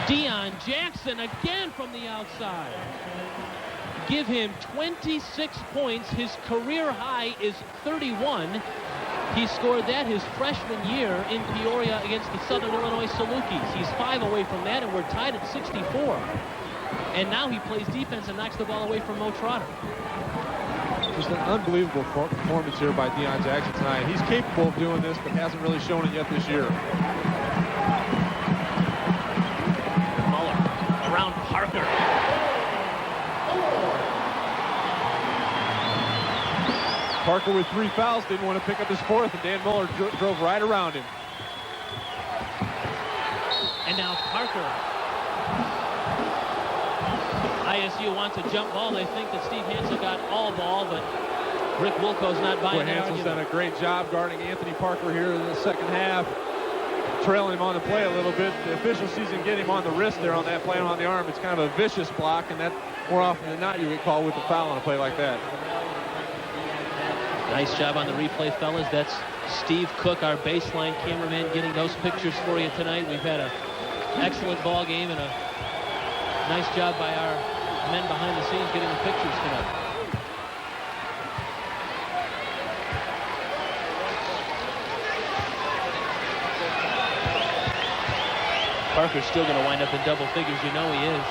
S1: Deion Jackson again from the outside. Give him 26 points. His career high is 31. He scored that his freshman year in Peoria against the Southern Illinois Salukis. He's 5 away from that, and we're tied at 64. And now he plays defense and knocks the ball away from Mo Trotter.
S2: Just an unbelievable performance here by Deion Jackson tonight. He's capable of doing this, but hasn't really shown it yet this year.
S1: Muller around Parker.
S2: Parker with 3 fouls, didn't want to pick up his 4th, and Dan Muller drove right around him.
S1: And now Parker. ISU wants a jump ball. They think that Steve Hansel got all ball, but Rick Wilco's not buying that
S2: Hansel's
S1: argument.
S2: done a great job guarding Anthony Parker here in the second half, trailing him on the play a little bit. The official sees him get him on the wrist there on that play on the arm. It's kind of a vicious block, and that more often than not you get called with a foul on a play like that.
S1: Nice job on the replay, fellas. That's Steve Cook, our baseline cameraman, getting those pictures for you tonight. We've had an excellent ball game and a nice job by our men behind the scenes getting the pictures tonight. Parker's still going to wind up in double figures. You know he is,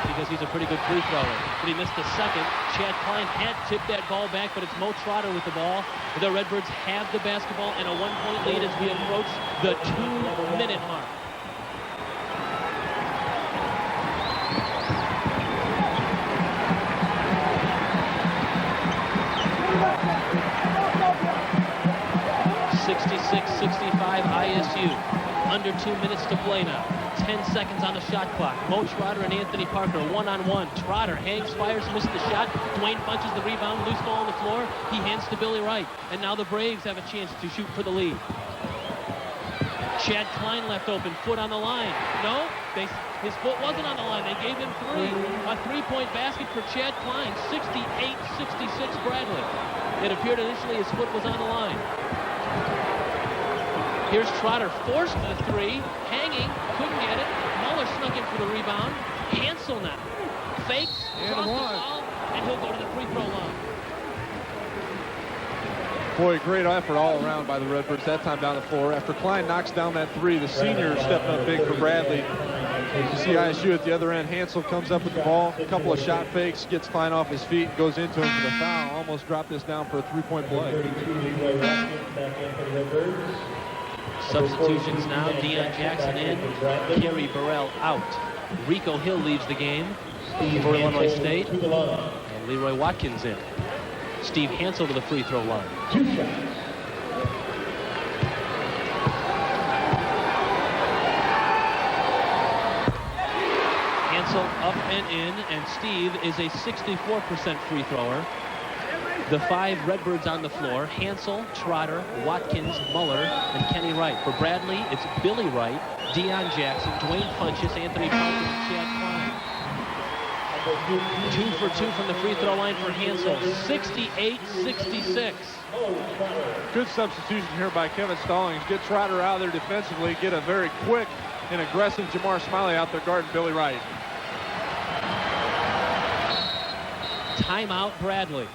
S1: because he's a pretty good free thrower. But he missed the second. Chad Klein had tipped that ball back, but it's Mo Trotter with the ball. The Redbirds have the basketball and a 1-point lead as we approach the 2-minute mark. ISU. Under 2 minutes to play now. 10 seconds on the shot clock. Mo Trotter and Anthony Parker one-on-one. Trotter hangs, fires, misses the shot. Dwayne punches the rebound, loose ball on the floor. He hands to Billy Wright. And now the Braves have a chance to shoot for the lead. Chad Klein left open, foot on the line. No, his foot wasn't on the line. They gave him 3. A 3-point basket for Chad Klein. 68-66 Bradley. It appeared initially his foot was on the line. Here's Trotter, forced the 3, hanging, couldn't get it. Muller snuck in for the rebound. Hansel now fakes, draws the foul, and he'll go to the free throw line.
S2: Boy, great effort all around by the Redbirds that time down the floor. After Klein knocks down that 3, the senior stepped up big for Bradley. You see ISU at the other end. Hansel comes up with the ball, a couple of shot fakes, gets Klein off his feet, and goes into him for the foul. Almost dropped this down for a three-point play.
S1: Substitutions now. Deion Jackson in. Kerry Burrell out. Rico Hill leaves the game for Illinois State. And Leroy Watkins in. Steve Hansel to the free throw line.
S3: 2 shots.
S1: Hansel up and in, and Steve is a 64% free thrower. The 5 Redbirds on the floor: Hansel, Trotter, Watkins, Muller, and Kenny Wright. For Bradley, it's Billy Wright, Deion Jackson, Dwayne Funchess, Anthony Parker, and Chad Klein. 2 for 2 from the free throw line for Hansel. 68-66.
S2: Good substitution here by Kevin Stallings. Get Trotter out there defensively. Get a very quick and aggressive Jamar Smiley out there guarding Billy Wright.
S1: Timeout, Bradley.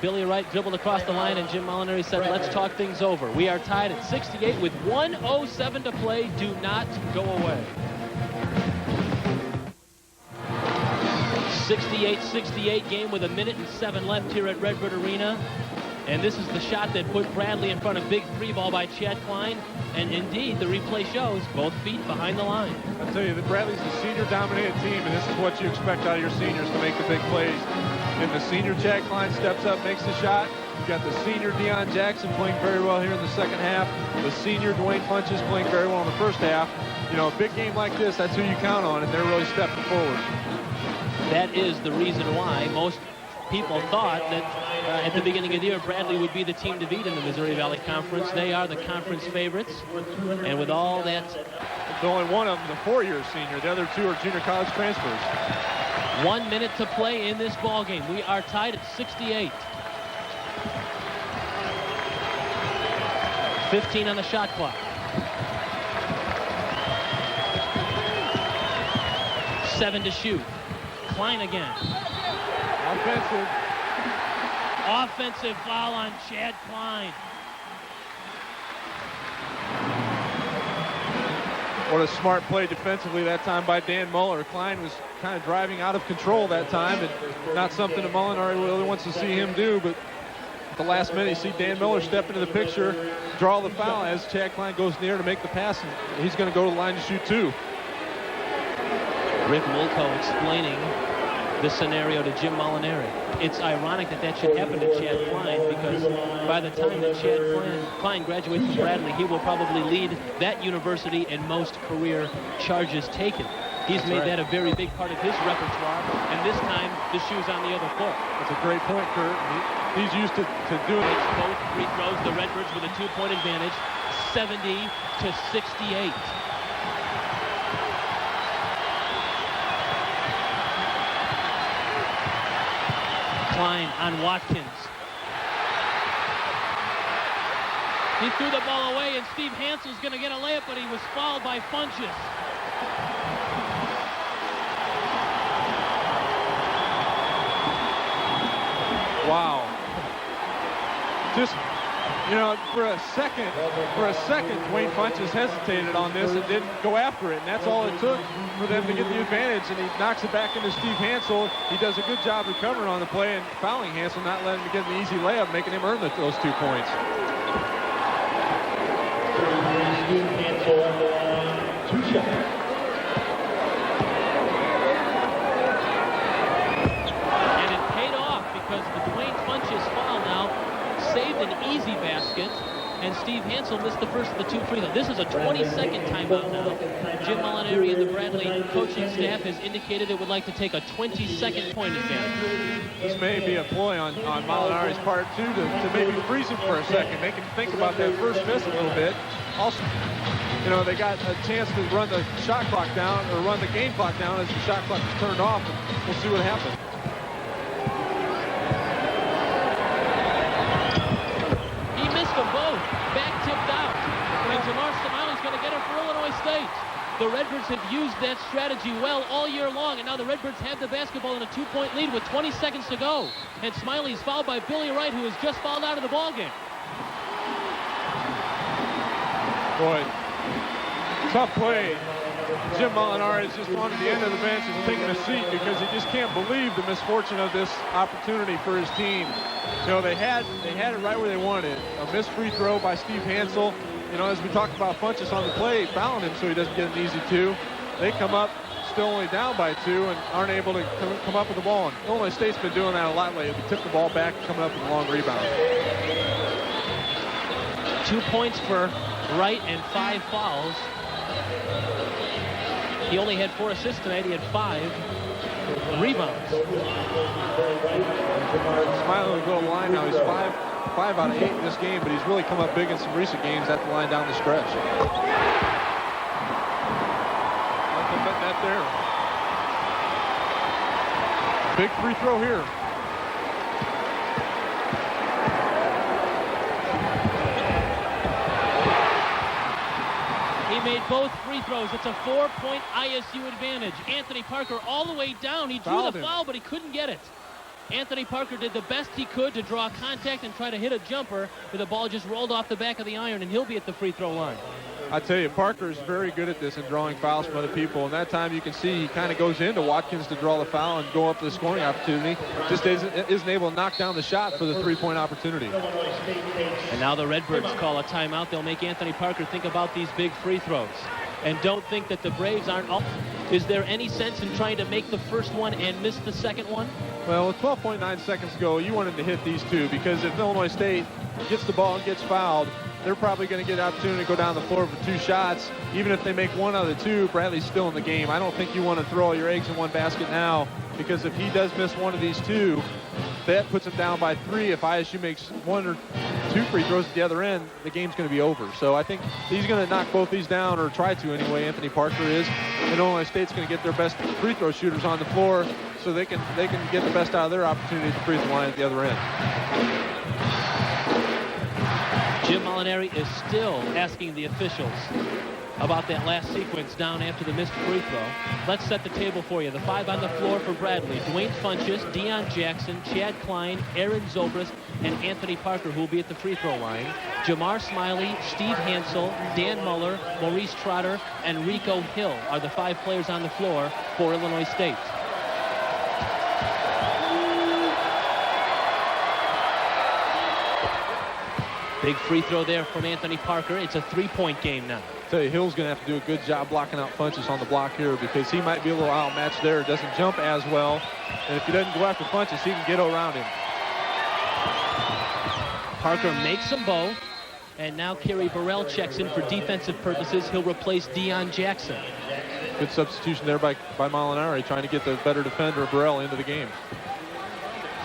S1: Billy Wright dribbled across the line, and Jim Molinari said, let's talk things over. We are tied at 68 with 1:07 to play. Do not go away. 68-68 game with 1:07 left here at Redbird Arena. And this is the shot that put Bradley in front of big 3 ball by Chad Klein. And indeed, the replay shows both feet behind the line.
S2: I'll tell you that Bradley's a senior-dominated team, and this is what you expect out of your seniors to make the big plays. And the senior Chad Klein steps up, makes the shot. You've got the senior Deion Jackson playing very well here in the second half. The senior Dwayne Funchess playing very well in the first half. You know, a big game like this, that's who you count on, and they're really stepping forward.
S1: That is the reason why most people thought that at the beginning of the year, Bradley would be the team to beat in the Missouri Valley Conference. They are the conference favorites. And with all that...
S2: The only one of them is a 4-year senior. The other 2 are junior college transfers.
S1: 1 minute to play in this ball game. We are tied at 68. 15 on the shot clock. 7 to shoot. Klein again. Offensive foul on Chad Klein.
S2: What a smart play defensively that time by Dan Muller. Klein was kind of driving out of control that time, and not something that Molinari really wants to see him do, but at the last minute you see Dan Muller step into the picture, draw the foul as Chad Klein goes near to make the pass, and he's going to go to the line to shoot 2.
S1: Rick Mulco explaining the scenario to Jim Molinari. It's ironic that that should happen to Chad Klein, because by the time that Chad Klein graduates from Bradley, he will probably lead that university in most career charges taken. He's made that a very big part of his repertoire, and this time the shoe's on the other foot.
S2: That's a great point, Kurt. He's used to doing it.
S1: Both free throws, the Redbirds with a 2-point advantage, 70-68. Klein on Watkins. He threw the ball away, and Steve Hansel's going to get a layup, but he was fouled by Funchess.
S2: Wow. Just, you know, for a second, Dwayne Funchess hesitated on this and didn't go after it, and that's all it took for them to get the advantage, and he knocks it back into Steve Hansel. He does a good job recovering on the play and fouling Hansel, not letting him get an easy layup, making him earn those 2 points.
S3: Steve Hansel on the line, 2 shots.
S1: And it paid off, because the Dwayne Funchess foul now saved an easy basket, and Steve Hansel missed the first of the 2 free throws. This is a 20-second timeout now. Jim Molinari and the Bradley coaching staff has indicated it would like to take a 20-second point advantage.
S2: This may be a ploy on Molinari's part, too, to maybe freeze him for a second, make him think about that first miss a little bit. Also, you know, they got a chance to run the shot clock down, or run the game clock down as the shot clock is turned off, and we'll see what happens.
S1: He missed them both. Back tipped out. And Jamar Smiley's going to get it for Illinois State. The Redbirds have used that strategy well all year long, and now the Redbirds have the basketball in a 2-point lead with 20 seconds to go. And Smiley's fouled by Billy Wright, who has just fouled out of the ballgame.
S2: Boy, tough play Jim Molinari has just gone to the end of the bench and taken a seat because he just can't believe the misfortune of this opportunity for his team. You know, they had it right where they wanted it. A missed free throw by Steve Hansel. You know, as we talked about Funchess on the play, fouling him so he doesn't get an easy two. They come up still only down by 2 and aren't able to come up with the ball. And Illinois State's been doing that a lot lately. They tip the ball back, coming up with a long rebound.
S1: 2 points for Wright and 5 fouls. He only had 4 assists tonight. He had 5 rebounds.
S2: Smiley will go to the line now. He's 5 out of 8 in this game, but he's really come up big in some recent games at the line down the stretch. Nothing but that there. Big free throw here.
S1: He made both free throws. It's a 4-point ISU advantage. Anthony Parker all the way down. He drew the foul, but he couldn't get it. Anthony Parker did the best he could to draw contact and try to hit a jumper, but the ball just rolled off the back of the iron, and he'll be at the free throw line.
S2: I tell you, Parker is very good at this and drawing fouls from other people. And that time you can see he kind of goes into Watkins to draw the foul and go up to the scoring opportunity. Just isn't able to knock down the shot for the 3-point opportunity.
S1: And now the Redbirds call a timeout. They'll make Anthony Parker think about these big free throws. And don't think that the Braves aren't up. Is there any sense in trying to make the first one and miss the second one?
S2: Well, with 12.9 seconds to go, you want him to hit these 2, because if Illinois State gets the ball and gets fouled, they're probably going to get an opportunity to go down the floor for 2 shots. Even if they make 1 out of the 2, Bradley's still in the game. I don't think you want to throw all your eggs in one basket now, because if he does miss 1 of these 2, that puts him down by 3. If ISU makes 1 or 2 free throws at the other end, the game's going to be over. So I think he's going to knock both these down, or try to anyway. Anthony Parker is. And Illinois State's going to get their best free throw shooters on the floor so they can get the best out of their opportunity at the free throw line at the other end.
S1: Jim Molinari is still asking the officials about that last sequence down after the missed free throw. Let's set the table for you. The 5 on the floor for Bradley: Dwayne Funchess, Deion Jackson, Chad Klein, Aaron Zobrist, and Anthony Parker, who will be at the free throw line. Jamar Smiley, Steve Hansel, Dan Muller, Maurice Trotter, and Rico Hill are the 5 players on the floor for Illinois State. Big free throw there from Anthony Parker. It's a 3-point game now.
S2: I tell you, Hill's going to have to do a good job blocking out Funchess on the block here, because he might be a little outmatched there. Doesn't jump as well. And if he doesn't go after Funchess, he can get around him.
S1: Parker makes them both. And now Kerry Burrell checks in for defensive purposes. He'll replace Deion Jackson.
S2: Good substitution there by Molinari, trying to get the better defender, Burrell, into the game.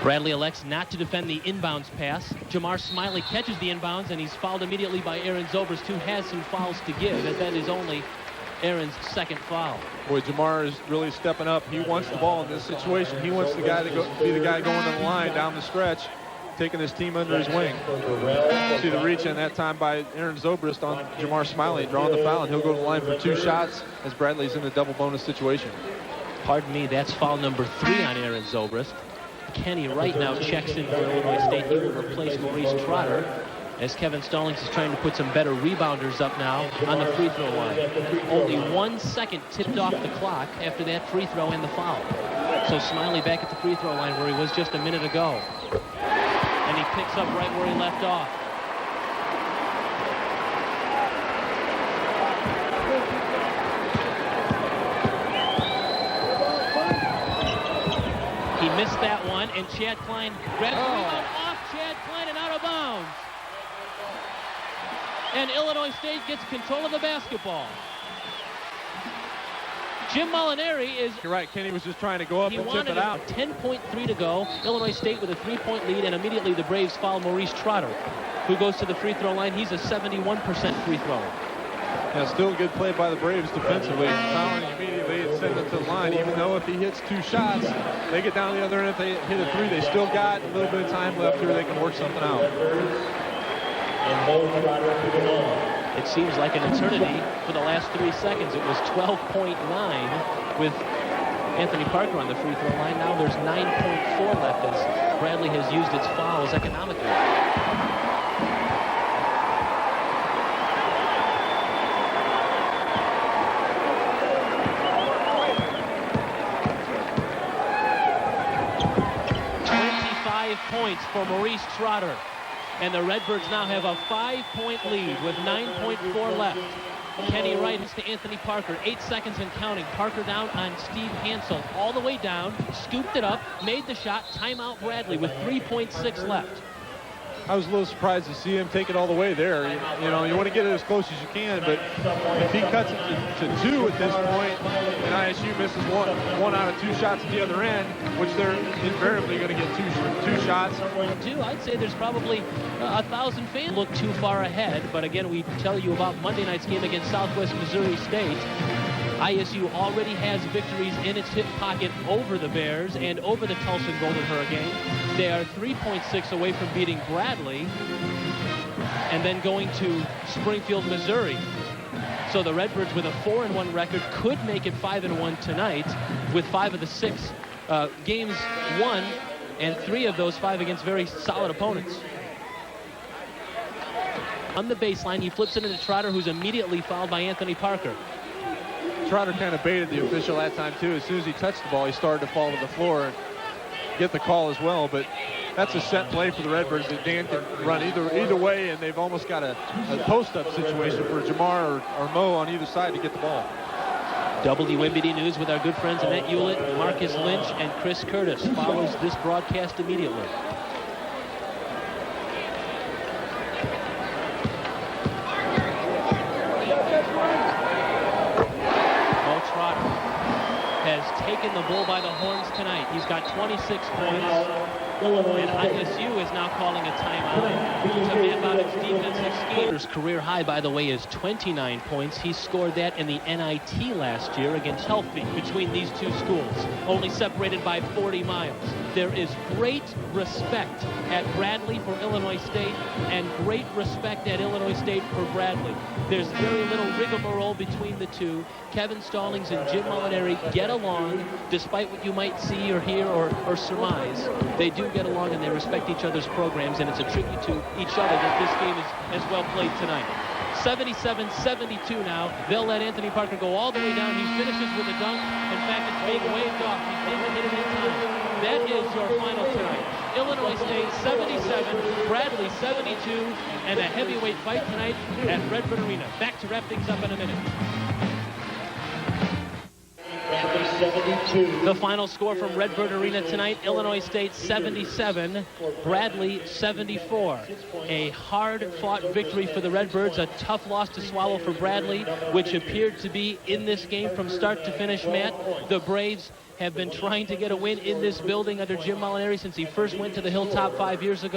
S1: Bradley elects not to defend the inbounds pass. Jamar Smiley catches the inbounds, and he's fouled immediately by Aaron Zobrist, who has some fouls to give. That is only Aaron's 2nd foul.
S2: Boy, Jamar is really stepping up. He wants the ball in this situation. He wants the guy to be the guy going to the line down the stretch, taking his team under his wing. See the reach in that time by Aaron Zobrist on Jamar Smiley, drawing the foul, and he'll go to the line for 2 shots as Bradley's in a double bonus situation.
S1: Pardon me, that's foul number 3 on Aaron Zobrist. Kenny Wright now checks in for Illinois State. He will replace Maurice Trotter, as Kevin Stallings is trying to put some better rebounders up now on the free throw line. Only 1 second tipped off the clock after that free throw and the foul. So Smiley back at the free throw line where he was just a minute ago. And he picks up right where he left off. He missed that one, and Chad Klein grabs the rebound off Chad Klein and out of bounds. And Illinois State gets control of the basketball. Jim Molinari is...
S2: You're right, Kenny was just trying to go up and tip it out.
S1: 10.3 to go. Illinois State with a 3-point lead, and immediately the Braves foul Maurice Trotter, who goes to the free throw line. He's a 71% free thrower.
S2: Yeah, still a good play by the Braves defensively. Fouling immediately and sending it to the line, even though if he hits 2 shots, they get down the other end. If they hit a 3, they still got a little bit of time left here. They can work something out.
S1: It seems like an eternity for the last 3 seconds. It was 12.9 with Anthony Parker on the free throw line. Now there's 9.4 left as Bradley has used its fouls economically. points for Maurice Trotter. And the Redbirds now have a 5-point lead with 9.4 left. Kenny Wright is to Anthony Parker, 8 seconds and counting. Parker down on Steve Hansel, all the way down, scooped it up, made the shot, timeout Bradley with 3.6 left.
S2: I was a little surprised to see him take it all the way there. You know, you want to get it as close as you can, but if he cuts it to 2 at this point, and ISU misses one out of 2 shots at the other end, which they're invariably going to get two shots.
S1: I'd say there's probably 1,000 fans look too far ahead, but again, we tell you about Monday night's game against Southwest Missouri State. ISU already has victories in its hip pocket over the Bears and over the Tulsa Golden Hurricane. They are 3.6 away from beating Bradley and then going to Springfield, Missouri. So the Redbirds with a 4-1 record could make it 5-1 tonight with 5 of the 6 games won, and 3 of those 5 against very solid opponents. On the baseline, he flips it into Trotter, who's immediately fouled by Anthony Parker.
S2: Trotter kind of baited the official that time too. As soon as he touched the ball, he started to fall to the floor and get the call as well. But that's a set play for the Redbirds that Dan can run either way, and they've almost got a post-up situation for Jamar or Mo on either side to get the ball.
S1: WMBD News with our good friends Annette Hewlett, Marcus Lynch, and Chris Curtis follows this broadcast immediately. Taken the bull by the horns tonight. He's got 26 points, and ISU is now calling a timeout to map out its defensive scheme. His career high, by the way, is 29 points. He scored that in the NIT last year against Healthy between these two schools, only separated by 40 miles. There is great respect at Bradley for Illinois State and great respect at Illinois State for Bradley. There's very little rigmarole between the two. Kevin Stallings and Jim Molinari get along, despite what you might see or hear or surmise. They do get along and they respect each other's programs, and it's a tribute to each other that this game is well played tonight. 77-72 now. They'll let Anthony Parker go all the way down. He finishes with a dunk. In fact, it's being waved off. He's never hit it in time. That is your final tonight. Illinois State 77, Bradley 72, and a heavyweight fight tonight at Redbird Arena. Back to wrap things up in a minute.
S3: Bradley 72.
S1: The final score from Redbird Arena tonight, Illinois State 77, Bradley 74. A hard-fought victory for the Redbirds, a tough loss to swallow for Bradley, which appeared to be in this game from start to finish, Matt. The Braves have been trying to get a win in this building under Jim Molinari since he first went to the Hilltop 5 years ago.